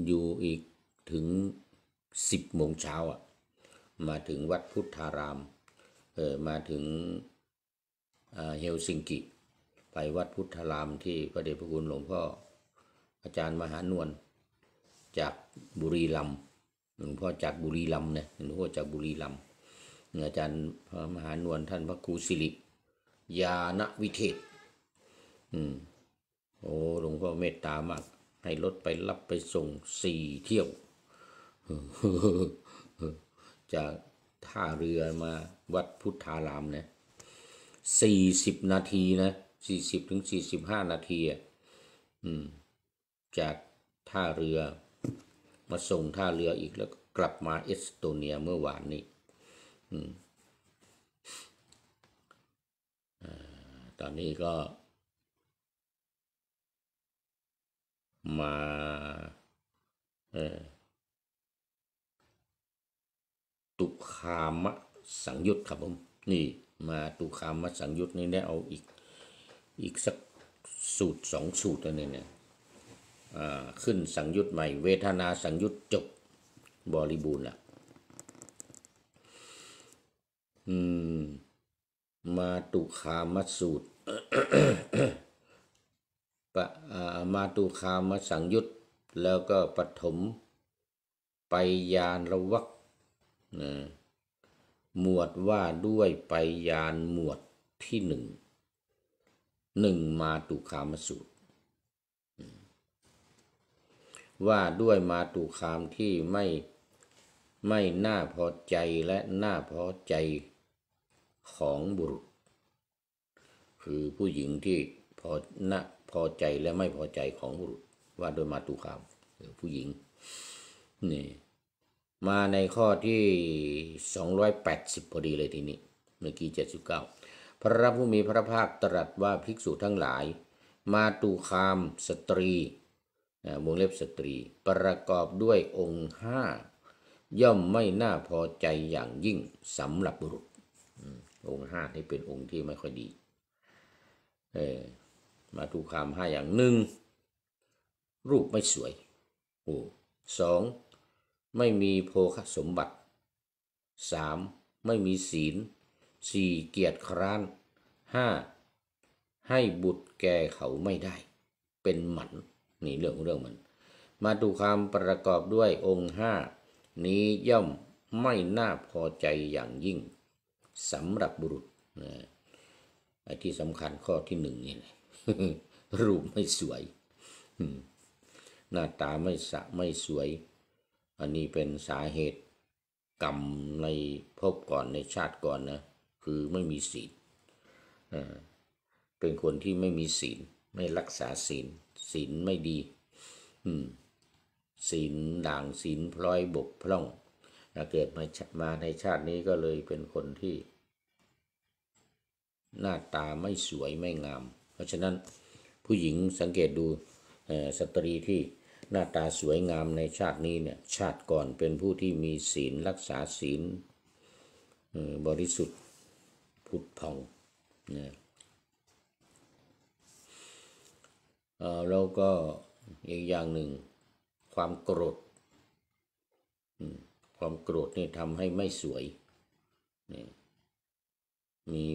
อยู่อีกถึง10 โมงเช้ามาถึงวัดพุทธารามมาถึงเฮลซิงกิไปวัดพุทธารามที่พระเดชพระคุณหลวงพ่ออาจารย์มหานวลจากบุรีรัมย์หลวงพ่อจากบุรีรัมย์นะหลวงพ่อจากบุรีรัมย์อาจารย์มหานวลท่านพระครูสิริญาณวิเทศโอ้หลวงพ่อเมตตามากให้รถไปรับไปส่ง4 เที่ยว จากท่าเรือมาวัดพุทธารามนะ40 นาทีนะ40 ถึง 45 นาทีจากท่าเรือมาส่งท่าเรืออีกแล้วกลับมาเอสโตเนียเมื่อวานนี้ตอนนี้ก็มาตุคามสังยุตครับผมนี่มาตุคามสังยุตนี่ได้เอาอีกสักสูตร2 สูตรแล้วเนี่ยขึ้นสังยุตใหม่เวทนาสังยุตจบบริบูรณ์ละมาตุคามสูตร มาตุคามสังยุตแล้วก็ปฐมไปยานระวรรคหมวดว่าด้วยไปยานหมวดที่1มาตุคามสูตรว่าด้วยมาตุคามที่ไม่น่าพอใจและน่าพอใจของบุรุษคือผู้หญิงที่พอใจและไม่พอใจของบุรุษว่าโดยมาตุคามผู้หญิงนี่มาในข้อที่280พอดีเลยทีนี้เมื่อกี้79พระผู้มีพระภาคตรัสว่าภิกษุทั้งหลายมาตุคามสตรีวงเล็บสตรีประกอบด้วยองค์5ย่อมไม่น่าพอใจอย่างยิ่งสำหรับบุรุษองค์5นี่เป็นองค์ที่ไม่ค่อยดีมาตุคาม5อย่าง1รูปไม่สวย2ไม่มีโภคสมบัติ3ไม่มีศีล4เกียจคร้าน5ให้บุตรแก่เขาไม่ได้เป็นหมันนี่เรื่องมันมาตุคามประกอบด้วยองค์5นี้ย่อมไม่น่าพอใจอย่างยิ่งสำหรับบุรุษไอ้ที่สำคัญข้อที่1นี่ รูปไม่สวยหน้าตาไม่สวยอันนี้เป็นสาเหตุกรรมในภพก่อนในชาติก่อนนะคือไม่มีศีลเป็นคนที่ไม่มีศีลไม่รักษาศีลไม่ดีศีลด่างศีลพลอยบกพร่องเกิดมาในชาตินี้ก็เลยเป็นคนที่หน้าตาไม่สวยไม่งามเพราะฉะนั้นผู้หญิงสังเกตดูสตรีที่หน้าตาสวยงามในชาตินี้เนี่ยชาติก่อนเป็นผู้ที่มีศีลรักษาศีลบริสุทธิ์ผุดผ่องแล้วก็อีกอย่างหนึ่งความโกรธนี่ทำให้ไม่สวย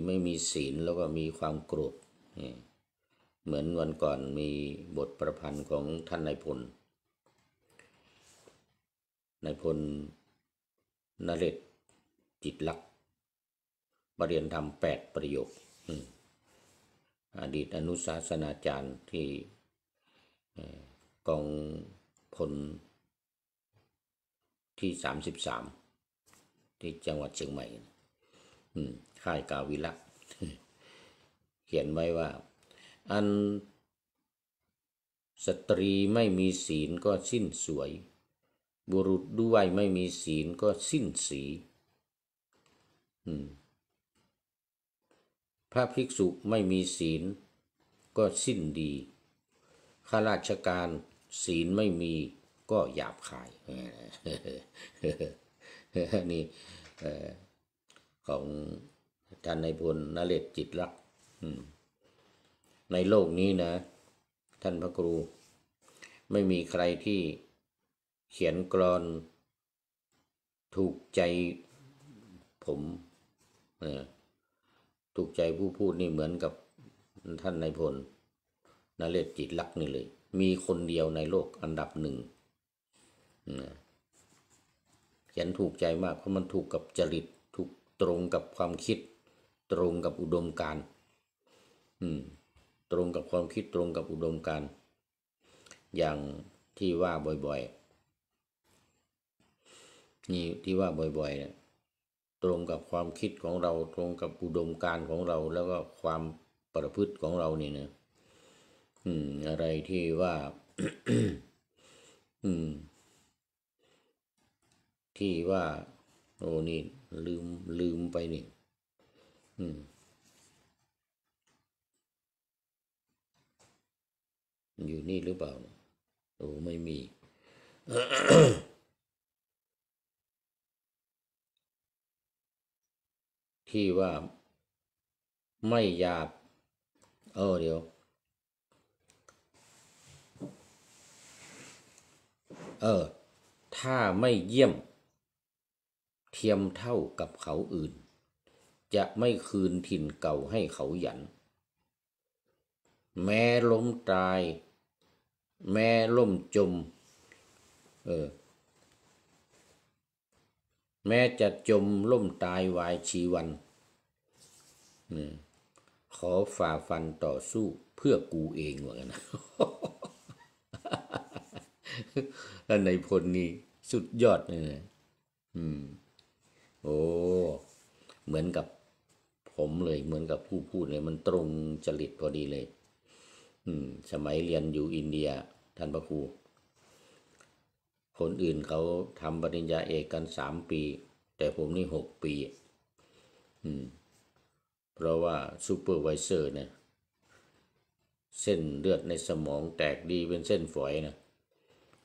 ไม่มีศีลแล้วก็มีความโกรธ เหมือนวันก่อนมีบทประพันธ์ของท่านนายพลนเรศจิตลักษณ์มาเรียนทำ8 ประโยคอดีตอนุศาสนาจารย์ที่กองพลที่33ที่จังหวัดเชียงใหม่ค่ายกาวิระเขียนไว้ว่าอันสตรีไม่มีศีลก็สิ้นสวยบุรุษด้วยไม่มีศีลก็สิ้นสีพระภิกษุไม่มีศีลก็สิ้นดีข้าราชการศีลไม่มีก็หยาบคายนี่ของท่านนายพลนเรศจิตลักษณ์ในโลกนี้นะท่านพระครูไม่มีใครที่เขียนกลอนถูกใจผมถูกใจผู้พูดนี่เหมือนกับท่านนายพลนเรศจิตลักษณ์นี่เลยมีคนเดียวในโลกอันดับ1เขียนถูกใจมากเพราะมันถูกกับจริตถูกตรงกับความคิดตรงกับอุดมการณ์ตรงกับความคิดตรงกับอุดมการณ์อย่างที่ว่าบ่อยๆนี่ที่ว่าบ่อยๆเนี่ยตรงกับความคิดของเราตรงกับอุดมการณ์ของเราแล้วก็ความประพฤติของเรานี่นะอะไรที่ว่า ที่ว่าโอ้นี่ลืมไปนี่อยู่นี่หรือเปล่าโอ้ไม่มี ที่ว่าไม่หยาบเดี๋ยวถ้าไม่เยี่ยมเทียมเท่ากับเขาอื่นจะไม่คืนถิ่นเก่าให้เขาหยันแม้ล้มตายแม้ล่มจมแม้จะจมล่มตายวายชีวันขอฝ่าฟันต่อสู้เพื่อกูเองว่างั้นนะ แล้วในพลนี่สุดยอดเลยนะโอ้เหมือนกับผมเลยเหมือนกับผู้พูดเลยมันตรงจริตพอดีเลยสมัยเรียนอยู่อินเดียท่านพระครูคนอื่นเขาทำปริญญาเอกกัน3 ปีแต่ผมนี่6 ปีเพราะว่าซูเปอร์ไวเซอร์เนี่ยเส้นเลือดในสมองแตกดีเป็นเส้นฝอยนะ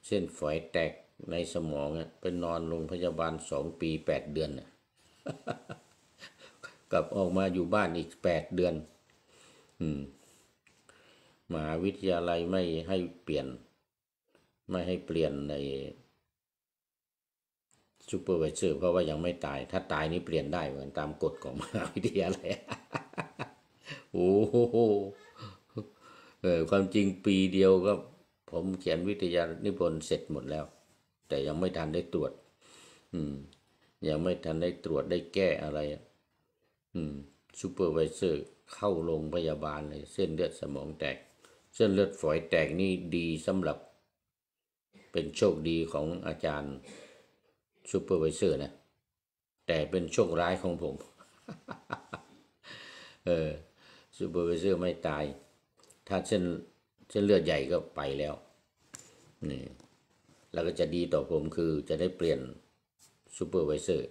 เส้นฝอยแตกในสมองไปนอนโรงพยาบาล2 ปี 8 เดือนนะกลับออกมาอยู่บ้านอีก8 เดือนมหาวิทยาลัยไม่ให้เปลี่ยนในซูเปอร์ไวเซอร์เพราะว่ายังไม่ตายถ้าตายนี่เปลี่ยนได้เหมือนตามกฎของมหาวิทยาลัย โอ้โหความจริงปีเดียวก็ผมเขียนวิทยานิพนธ์เสร็จหมดแล้วแต่ยังไม่ทันได้ตรวจยังไม่ทันได้ตรวจได้แก้อะไรซูเปอร์ไวเซอร์เข้าโรงพยาบาลเลยเส้นเลือดสมองแตกเส้นเลือดฝอยแตกนี่ดีสำหรับเป็นโชคดีของอาจารย์ซูเปอร์ไวเซอร์นะแต่เป็นโชคร้ายของผมซูเปอร์ไวเซอร์ไม่ตายถ้าเส้นเลือดใหญ่ก็ไปแล้วนี่แล้วก็จะดีต่อผมคือจะได้เปลี่ยนซูเปอร์ไวเซอร์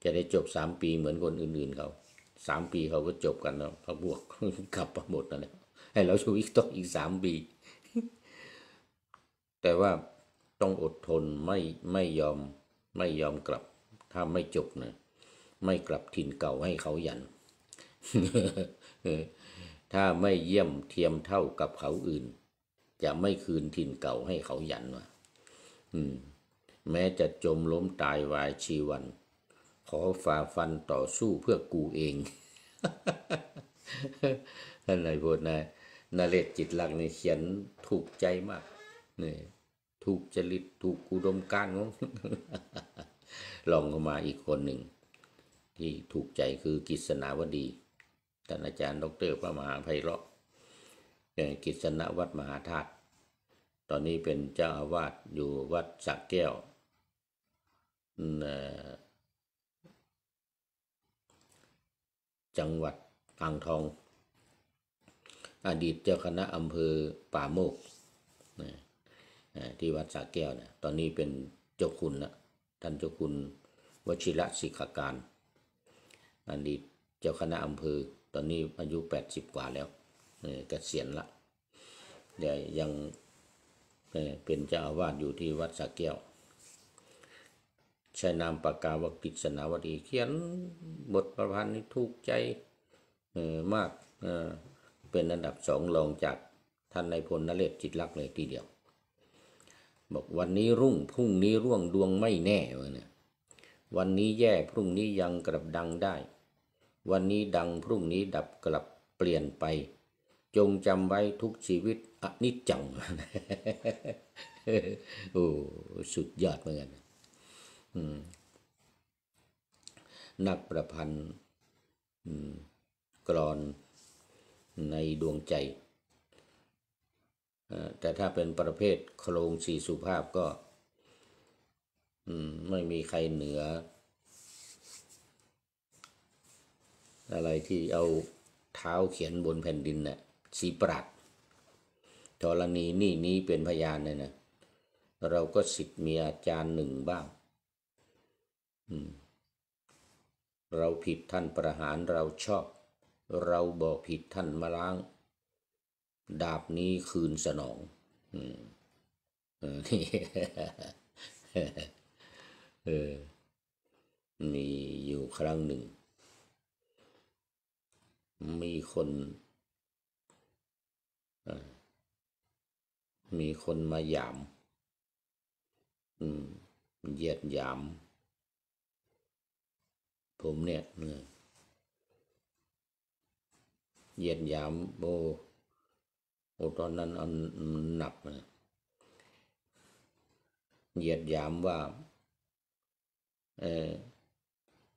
จะได้จบ3 ปีเหมือนคนอื่นๆเขา3 ปีเขาก็จบกันแล้วเขาบวกกลับมาหมดแล้วเนี่ยให้เราอยู่อีก3 ปีแต่ว่าต้องอดทนไม่ยอมกลับถ้าไม่จบนะไม่กลับถิ่นเก่าให้เขาหยัน ถ้าไม่เยี่ยมเทียมเท่ากับเขาอื่นจะไม่คืนถิ่นเก่าให้เขาหยันว่ะแม้จะจมล้มตายวายชีวันขอฝ่าฟันต่อสู้เพื่อกูเอง ท่านนายพลนะ นเรศจิตหลักนี่เขียนถูกใจมากนี่ถูกจริตถูกอุดมการณ์ของ ลองเข้ามาอีกคนหนึ่งที่ถูกใจคือกฤษณาวดีท่านอาจารย์ดร.พระมหาไพเราะกฤษณวัดมหาธาตุตอนนี้เป็นเจ้าอาวาสอยู่วัดสระแก้วจังหวัดอ่างทองอดีตเจ้าคณะอำเภอป่าโมกที่วัดสระแก้วเนี่ยตอนนี้เป็นเจ้าคุณนะท่านเจ้าคุณวชิระศิกขาการอดีตเจ้าคณะอำเภอตอนนี้อายุ80กว่าแล้วเกษียณละเดี๋ยวยังเป็นเจ้าอาวาสอยู่ที่วัดสระแก้วใช้นามปากกาวกฤษณาวดีเขียนบทประพันธ์นี้ถูกใจมากเป็นอันดับ2รองจากท่านนายพลนเรศจิตลักษณ์เลยทีเดียวบอกวันนี้รุ่งพรุ่งนี้ร่วงดวงไม่แน่วะเนี่ยวันนี้แย่พรุ่งนี้ยังกลับดังได้วันนี้ดังพรุ่งนี้ดับกลับเปลี่ยนไปจงจำไว้ทุกชีวิตอนิจจัง โอ้สุดยอดเหมือนกันนักประพันธ์กลอนในดวงใจแต่ถ้าเป็นประเภทโครงสีสุภาพก็ไม่มีใครเหนืออะไรที่เอาเท้าเขียนบนแผ่นดินน่ะสีปราดธรณีนี้เป็นพยานเลยนะเราก็ศิษย์มีอาจารย์หนึ่งบ้างเราผิดท่านประหารเราชอบเราบอกผิดท่านมาล้างดาบนี้คืนสนองนี่มีอยู่ครั้งหนึ่งมีคนมาหยามเหยียดหยามผมเนี่ยเหยียดหยามโอ้ตอนนั้นเอาหนักนะเหยียดหยามว่า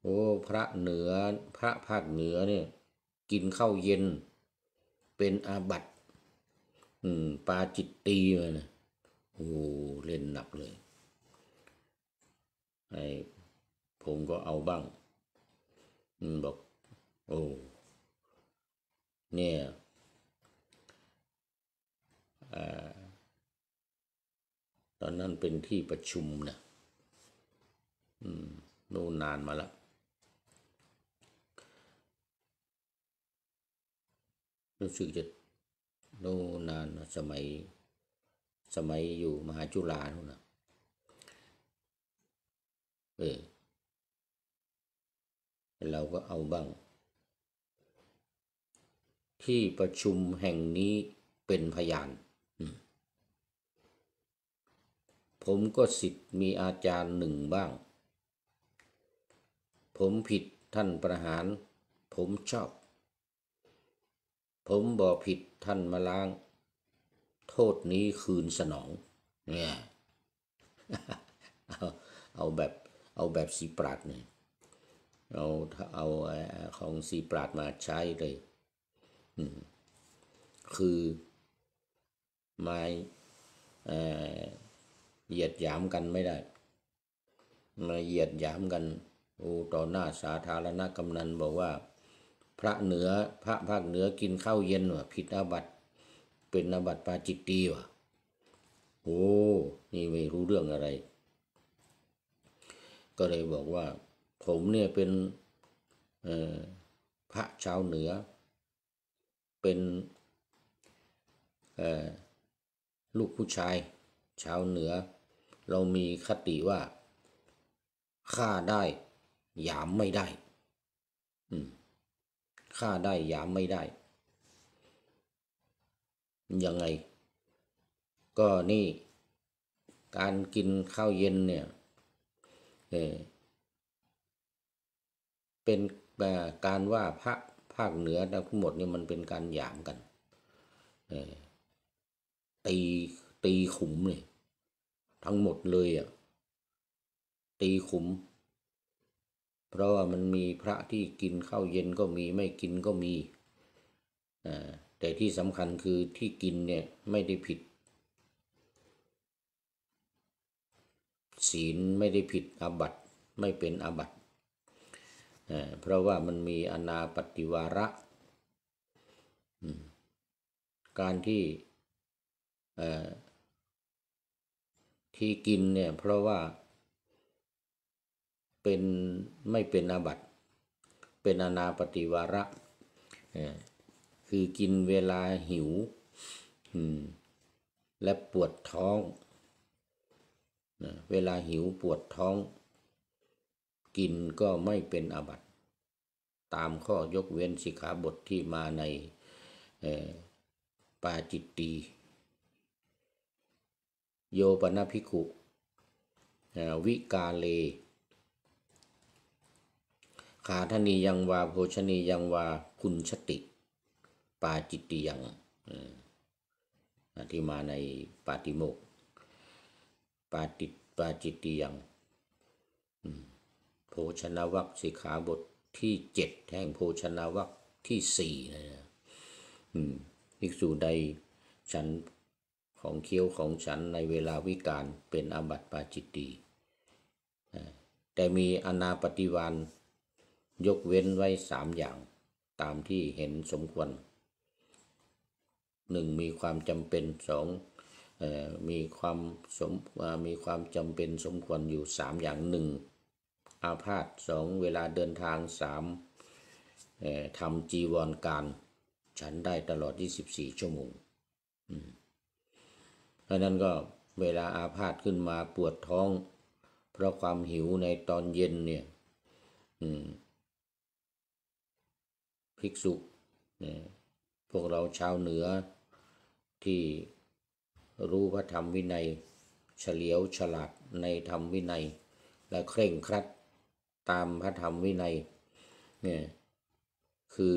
โอ้พระภาคเหนือเนี่ยกินข้าวเย็นเป็นอาบัติปาจิตตีมานะโอ้เล่นหนักเลยผมก็เอาบ้างบอกโอ้เนี่ยตอนนั้นเป็นที่ประชุมนะโน่นนานมาแล้วรู้สึกจะโน่นนานสมัยอยู่มหาจุฬาโน่นนะเราก็เอาบ้างที่ประชุมแห่งนี้เป็นพยานผมก็ศิษย์มีอาจารย์หนึ่งบ้างผมผิดท่านประหารผมชอบผมบอกผิดท่านมาล้างโทษนี้คืนสนองเนี่ยเอาแบบสีปราดเนี่ยเอาของสีปราดมาใช้เลยคือมาเหยียดหยามกันไม่ได้มาเหยียดหยามกันต่อหน้าสาธารณะกำนันบอกว่าพระภาคเหนือกินข้าวเย็นว่ะผิดอาบัติเป็นอาบัติปาจิตตีว่ะโอ้นี่ไม่รู้เรื่องอะไรก็เลยบอกว่าผมเนี่ยเป็นพระชาวเหนือเป็นลูกผู้ชายชาวเหนือเรามีคติว่าฆ่าได้หยามไม่ได้ฆ่าได้หยามไม่ได้ยังไงก็นี่การกินข้าวเย็นเนี่ยเป็นการว่าพระภาคเหนือทั้งหมดเนี่ยมันเป็นการหยามกัน ตีตีขุมเลยทั้งหมดเลยตีขุมเพราะว่ามันมีพระที่กินข้าวเย็นก็มีไม่กินก็มีแต่ที่สำคัญคือที่กินเนี่ยไม่ได้ผิดศีลไม่ได้ผิดอาบัติไม่เป็นอาบัติเพราะว่ามันมีอนาปฏิวาระการที่กินเนี่ยเพราะว่าเป็นไม่เป็นอาบัติเป็นอนาปฏิวาระคือกินเวลาหิวและปวดท้องเวลาหิวปวดท้องกินก็ไม่เป็นอาบัติตามข้อยกเว้นสิกขาบทที่มาในปาจิตตีโยปนภิกขุวิกาเลขาธนียังวาโภชนียังวาคุณชติปาจิตติยังที่มาในปาติโมกข์ปาจิตติยังโภชนวรรคสิกขาบทที่7แห่งโภชนวรรคที่4นะภิกษุใดฉันของเคี้ยวของฉันในเวลาวิกาลเป็นอาบัติปาจิตตีแต่มีอนาปฏิวาณยกเว้นไว้3อย่างตามที่เห็นสมควร 1. มีความจำเป็น 2. มีความจำเป็นสมควรอยู่3อย่าง 1. อาพาธ 2. เวลาเดินทาง 3. ทำจีวรการฉันได้ตลอด24ชั่วโมงเพราะนั้นก็เวลาอาพาธขึ้นมาปวดท้องเพราะความหิวในตอนเย็นเนี่ยภิกษุพวกเราชาวเหนือที่รู้พระธรรมวินัยเฉลียวฉลาดในธรรมวินัยและเคร่งครัดตามพระธรรมวินัยเนี่ยคือ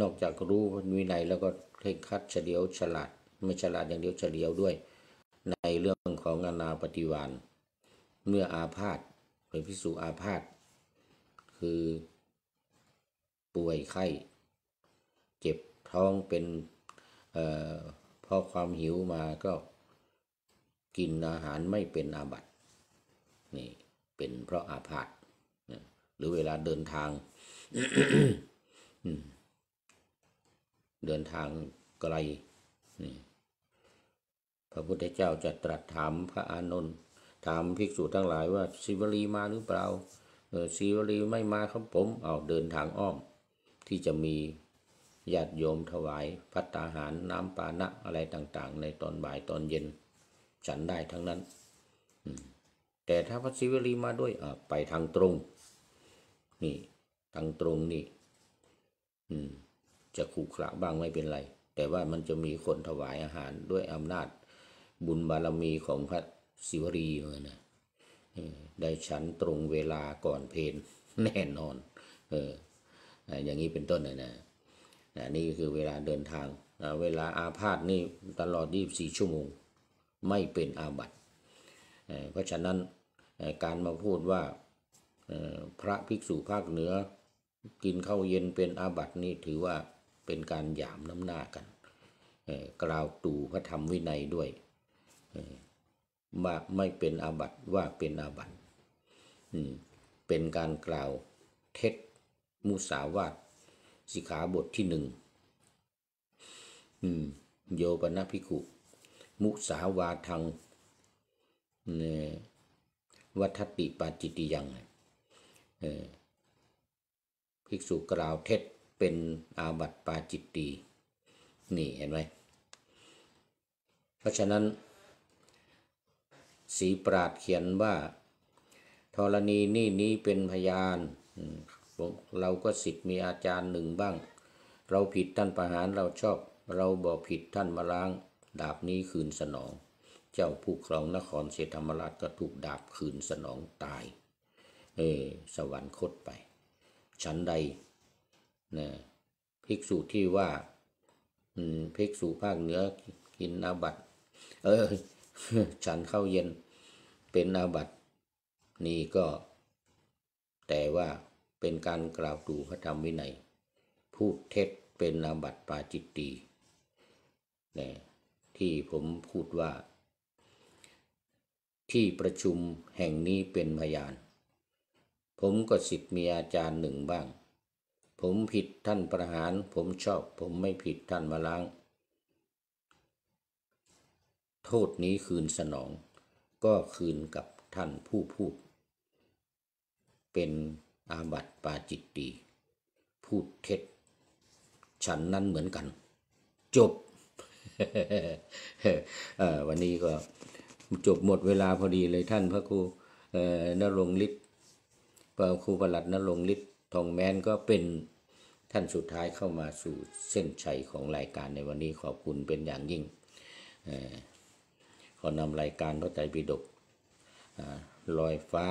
นอกจากรู้วินัยแล้วก็เคร่งครัดเฉลียวฉลาดไม่ฉลาดอย่างเดียวเฉลียวด้วยในเรื่องของอนาปฏิวาณเมื่ออาพาธเป็นภิกษุอาพาธคือป่วยไข้เจ็บท้องเป็นเพราะความหิวมาก็กินอาหารไม่เป็นอาบัตินี่เป็นเพราะอาพาธหรือเวลาเดินทาง เดินทางไกลนี่พระพุทธเจ้าจะตรัสถามพระอานนท์ถามภิกษุทั้งหลายว่าศิวลีมาหรือเปล่าศิวลีไม่มาครับผมเดินทางอ้อมที่จะมีญาติโยมถวายภัตตาหารน้ำปานะอะไรต่างๆในตอนบ่ายตอนเย็นฉันได้ทั้งนั้นแต่ถ้าพระศิวลีมาด้วยไปทางตรงนี่ทางตรงนี่จะขรุขระบ้างไม่เป็นไรแต่ว่ามันจะมีคนถวายอาหารด้วยอำนาจบุญบารมีของพระศิวลีนะได้ฉันตรงเวลาก่อนเพลแน่นอนอย่างนี้เป็นต้นนะนี่คือเวลาเดินทางเวลาอาพาธนี่ตลอด24ชั่วโมงไม่เป็นอาบัติเพราะฉะนั้นการมาพูดว่าพระภิกษุภาคเหนือกินข้าวเย็นเป็นอาบัตินี่ถือว่าเป็นการหยามน้ำหน้ากันกล่าวตู่พระธรรมวินัยด้วยว่าไม่เป็นอาบัติว่าเป็นอาบัติเป็นการกล่าวเท็จมุสาวาทสิกขาบทที่1โยปนภิกขุมุสาวาทังวัฏติปาจิตติยังภิกษุกล่าวเท็จเป็นอาบัติปาจิตตีนี่เห็นไหมเพราะฉะนั้นศรีปราดเขียนว่าธรณีนี้เป็นพยานเราก็ศิษย์มีอาจารย์หนึ่งบ้างเราผิดท่านประหารเราชอบเราบอกผิดท่านมาล้างดาบนี้คืนสนองเจ้าผู้ครองนครศรีธรรมราชก็ถูกดาบคืนสนองตายสวรรคตไปฉันใดนะภิกษุที่ว่า ภิกษุภาคเหนือกินอาบัติฉันข้าวเย็นเป็นอาบัตินี่ก็แต่ว่าเป็นการกล่าวตู่พระธรรมวินัยพูดเท็จเป็นอาบัติปาจิตตีเนี่ยที่ผมพูดว่าที่ประชุมแห่งนี้เป็นพยานผมก็ศิษย์มีอาจารย์หนึ่งบ้างผมผิดท่านประหารผมชอบผมไม่ผิดท่านมาล้างโทษนี้คืนสนองก็คืนกับท่านผู้พูดเป็นอาบัติปาจิตตีพูดเท็จฉันนั้นเหมือนกันจบ วันนี้ก็จบหมดเวลาพอดีเลยท่านพระครูณรงค์ฤทธิ์พระครูประหลัดณรงค์ฤทธิ์ทองแม้นก็เป็นท่านสุดท้ายเข้ามาสู่เส้นชัยของรายการในวันนี้ขอบคุณเป็นอย่างยิ่งขอนำรายการพระไตรปิฎกลอยฟ้า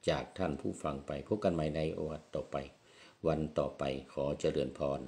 จากท่านผู้ฟังไปพบกันใหม่ในโอกาสต่อไปวันต่อไปขอเจริญพร